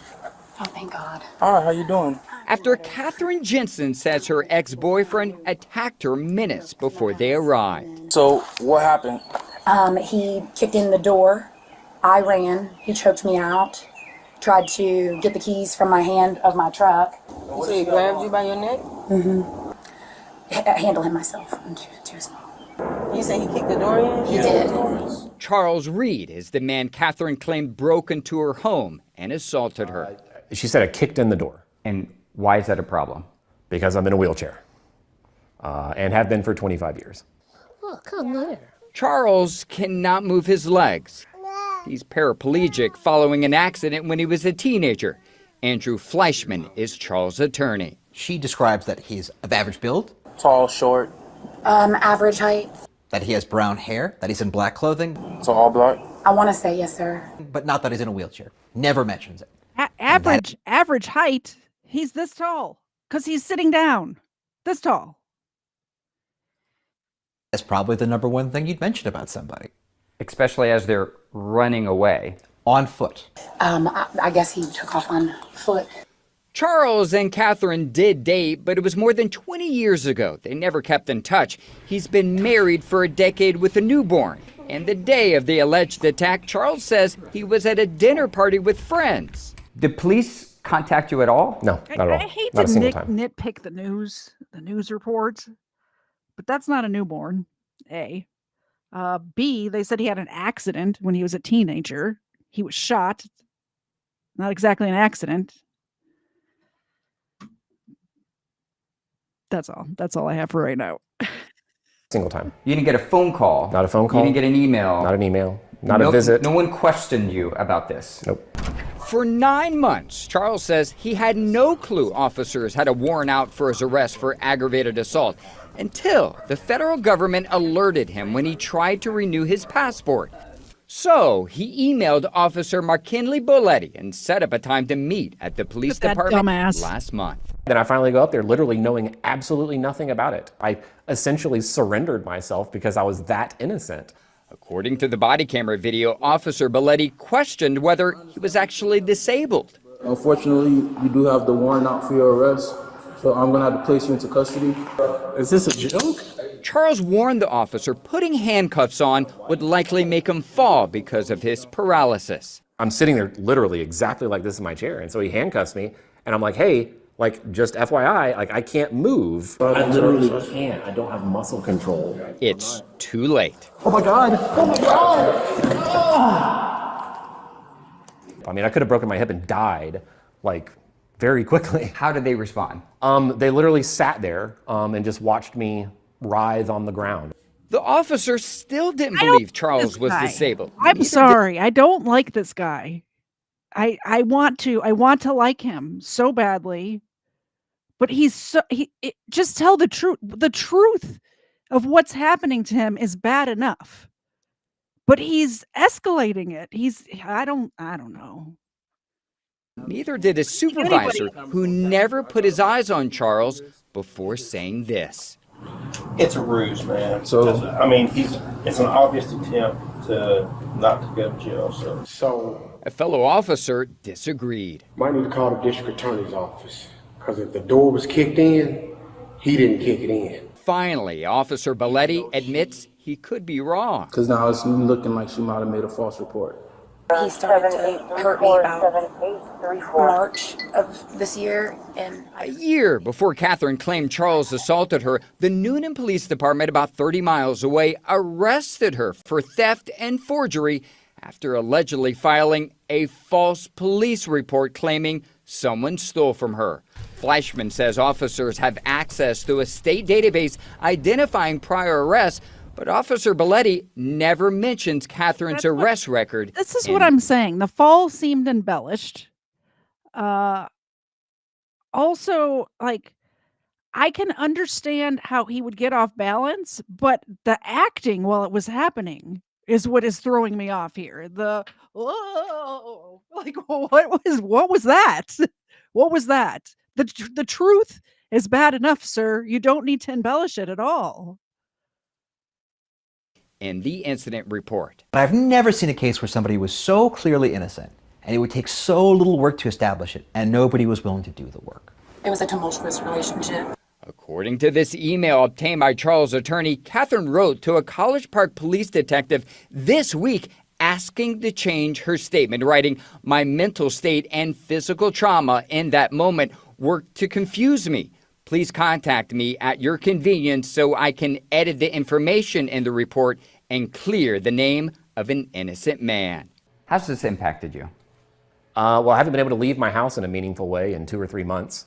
thank God. All right, how you doing? After Catherine Jensen says her ex-boyfriend attacked her minutes before they arrived. So what happened? He kicked in the door. I ran. He choked me out. Tried to get the keys from my hand of my truck. You say he grabbed you by your neck? Mm-hmm. Handle him myself. I'm too small. You say he kicked the door in? He did. Charles Reed is the man Catherine claimed broke into her home and assaulted her. She said I kicked in the door. And why is that a problem? Because I'm in a wheelchair and have been for 25 years. Oh, come there. Charles cannot move his legs. He's paraplegic following an accident when he was a teenager. Andrew Fleischman is Charles' attorney. She describes that he's of average build. Tall, short. Average height. That he has brown hair, that he's in black clothing. So all black? I want to say yes, sir. But not that he's in a wheelchair. Never mentions it. Average height. He's this tall because he's sitting down. This tall. That's probably the number one thing you'd mention about somebody. Especially as they're running away. On foot. I guess he took off on foot. Charles and Catherine did date, but it was more than 20 years ago. They never kept in touch. He's been married for a decade with a newborn. And the day of the alleged attack, Charles says he was at a dinner party with friends. Did police contact you at all? No, not at all. I hate not to a single time. nitpick the news report, but that's not a newborn, A. B, they said he had an accident when he was a teenager. He was shot. Not exactly an accident. That's all. That's all I have for right now. Single time. You didn't get a phone call? Not a phone call. You didn't get an email? Not an email. Not a visit. No one questioned you about this? Nope. For 9 months, Charles says he had no clue officers had a warrant out for his arrest for aggravated assault until the federal government alerted him when he tried to renew his passport. So he emailed Officer McKinley Boletti and set up a time to meet at the police department last month. Then I finally go up there literally knowing absolutely nothing about it. I essentially surrendered myself because I was that innocent. According to the body camera video, Officer Boletti questioned whether he was actually disabled. Unfortunately, you do have the warrant out for your arrest, so I'm going to have to place you into custody. Is this a joke? Charles warned the officer putting handcuffs on would likely make him fall because of his paralysis. I'm sitting there literally exactly like this in my chair, and so he handcuffs me, and I'm like, hey, like, just FYI, like, I can't move. I literally can't. I don't have muscle control. It's too late. Oh my God! Oh my God! I mean, I could have broken my hip and died, like, very quickly. How did they respond? They literally sat there and just watched me writhe on the ground. The officer still didn't believe Charles was disabled. I'm sorry. I don't like this guy. I want to like him so badly, but just tell the truth. The truth of what's happening to him is bad enough, but he's escalating it. I don't know. Neither did his supervisor, who never put his eyes on Charles before saying this. It's a ruse, man. So I mean, it's an obvious attempt to not to go to jail. So a fellow officer disagreed. Might need to call the district attorney's office, because if the door was kicked in, he didn't kick it in. Finally, Officer Boletti admits he could be wrong. Because now it's looking like she might have made a false report. He started to hurt me about March of this year. And a year before Catherine claimed Charles assaulted her, the Noonan Police Department, about 30 miles away, arrested her for theft and forgery after allegedly filing a false police report claiming someone stole from her. Fleischman says officers have access to a state database identifying prior arrests, but Officer Boletti never mentions Catherine's arrest record. This is what I'm saying. The fall seemed embellished. Also, like, I can understand how he would get off balance, but the acting while it was happening is what is throwing me off here. Like, what was that? What was that? The truth is bad enough, sir. You don't need to embellish it at all. In the incident report. But I've never seen a case where somebody was so clearly innocent and it would take so little work to establish it and nobody was willing to do the work. It was a tumultuous relationship. According to this email obtained by Charles' attorney, Catherine wrote to a College Park police detective this week asking to change her statement, writing, "My mental state and physical trauma in that moment worked to confuse me. Please contact me at your convenience so I can edit the information in the report and clear the name of an innocent man." How's this impacted you? Well, I haven't been able to leave my house in a meaningful way in 2 or 3 months,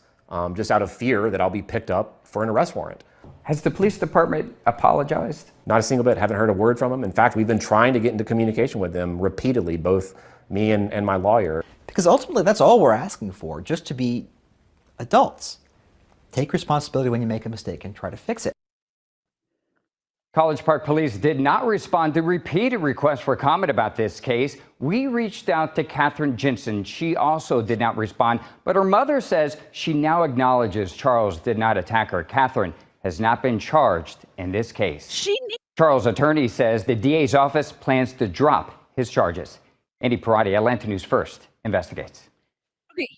just out of fear that I'll be picked up for an arrest warrant. Has the police department apologized? Not a single bit. Haven't heard a word from them. In fact, we've been trying to get into communication with them repeatedly, both me and my lawyer. Because ultimately, that's all we're asking for, just to be adults. Take responsibility when you make a mistake and try to fix it. College Park Police did not respond to repeated requests for comment about this case. We reached out to Catherine Jensen. She also did not respond, but her mother says she now acknowledges Charles did not attack her. Catherine has not been charged in this case. Charles' attorney says the DA's office plans to drop his charges. Andy Parati, Atlanta News First, investigates.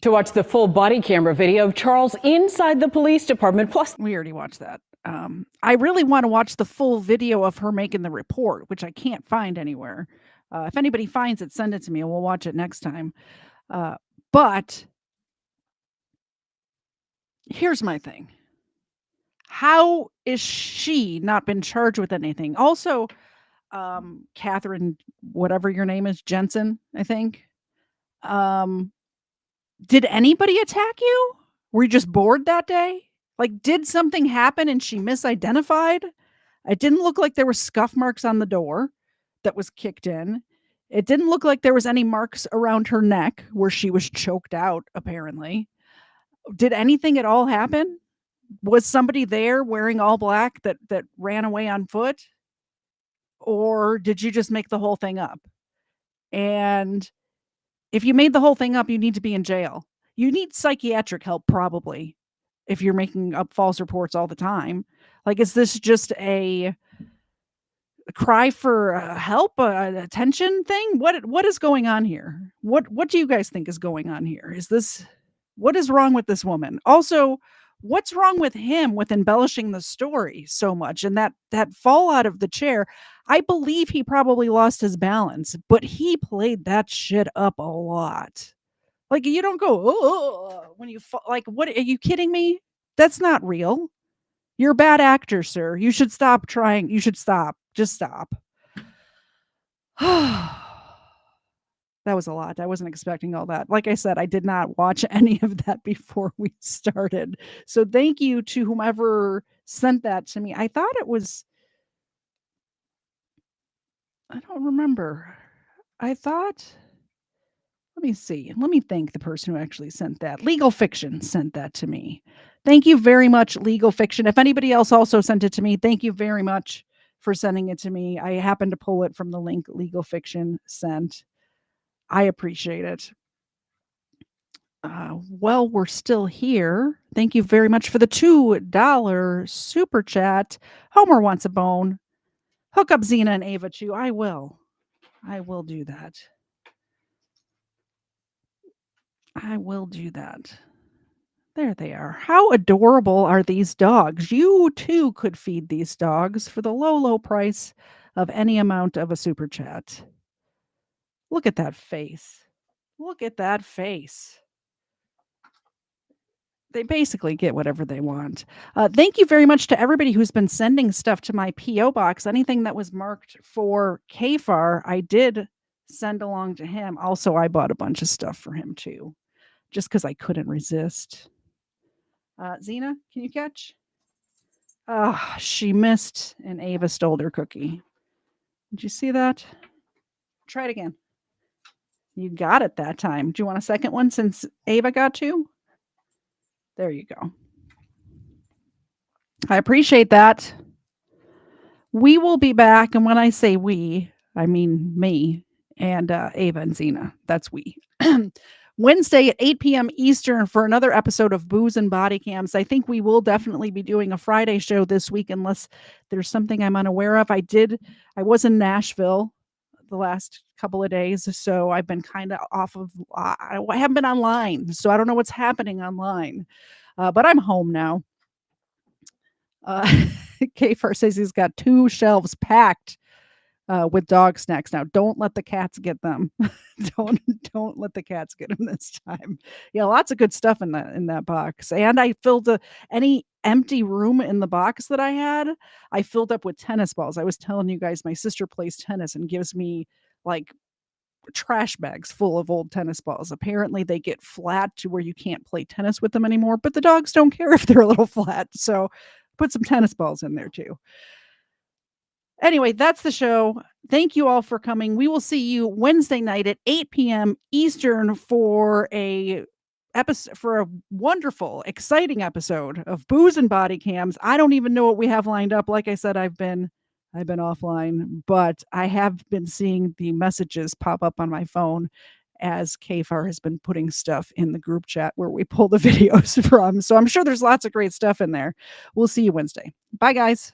To watch the full body camera video of Charles inside the police department. Plus, we already watched that. I really want to watch the full video of her making the report, which I can't find anywhere. If anybody finds it, send it to me and we'll watch it next time. But here's my thing. How is she not been charged with anything? Also, Catherine, whatever your name is, Jensen, I think. Did anybody attack you? Were you just bored that day? Like, did something happen and she misidentified? It didn't look like there were scuff marks on the door that was kicked in. It didn't look like there was any marks around her neck where she was choked out, apparently. Did anything at all happen? Was somebody there wearing all black that ran away on foot? Or did you just make the whole thing up? And if you made the whole thing up, you need to be in jail. You need psychiatric help, probably, if you're making up false reports all the time. Like, is this just a cry for help, attention thing? What is going on here? What do you guys think is going on here? What is wrong with this woman? Also, what's wrong with him with embellishing the story so much? And that fall out of the chair, I believe he probably lost his balance, but he played that shit up a lot. Like, you don't go, oh, when you fall. Like, what, are you kidding me? That's not real. You're a bad actor, sir. You should stop trying. You should stop. Just stop. That was a lot. I wasn't expecting all that. Like I said, I did not watch any of that before we started. So thank you to whomever sent that to me. I thought it was, I don't remember. I thought, let me see. Let me thank the person who actually sent that. Legal Fiction sent that to me. Thank you very much, Legal Fiction. If anybody else also sent it to me, thank you very much for sending it to me. I happened to pull it from the link Legal Fiction sent. I appreciate it. Well, we're still here. Thank you very much for the $2 super chat. Homer wants a bone. Hook up Xena and Ava too. I will do that. I will do that. There they are. How adorable are these dogs? You too could feed these dogs for the low, low price of any amount of a super chat. Look at that face. Look at that face. They basically get whatever they want. Thank you very much to everybody who's been sending stuff to my P.O. box. Anything that was marked for Kfar, I did send along to him. Also, I bought a bunch of stuff for him too, just because I couldn't resist. Xena, can you catch? She missed, and Ava stole her cookie. Did you see that? Try it again. You got it that time. Do you want a second one since Ava got two? There you go. I appreciate that. We will be back. And when I say we, I mean me and Ava and Xena. That's we. Wednesday at 8 p.m. Eastern for another episode of Booze and Body Cams. I think we will definitely be doing a Friday show this week unless there's something I'm unaware of. I was in Nashville the last couple of days, so I've been kind of off of, I haven't been online, so I don't know what's happening online, but I'm home now. Kfar says he's got 2 shelves packed with dog snacks now. Don't let the cats get them. don't let the cats get them this time. Yeah, lots of good stuff in that box. And I filled any empty room in the box that I had, I filled up with tennis balls. I was telling you guys, my sister plays tennis and gives me like trash bags full of old tennis balls. Apparently they get flat to where you can't play tennis with them anymore, but the dogs don't care if they're a little flat. So put some tennis balls in there too. Anyway, that's the show. Thank you all for coming. We will see you Wednesday night at 8 p.m. Eastern for a wonderful, exciting episode of Booze and Body Cams. I don't even know what we have lined up. Like I said, I've been offline, but I have been seeing the messages pop up on my phone as Kfar has been putting stuff in the group chat where we pull the videos from. So I'm sure there's lots of great stuff in there. We'll see you Wednesday. Bye, guys.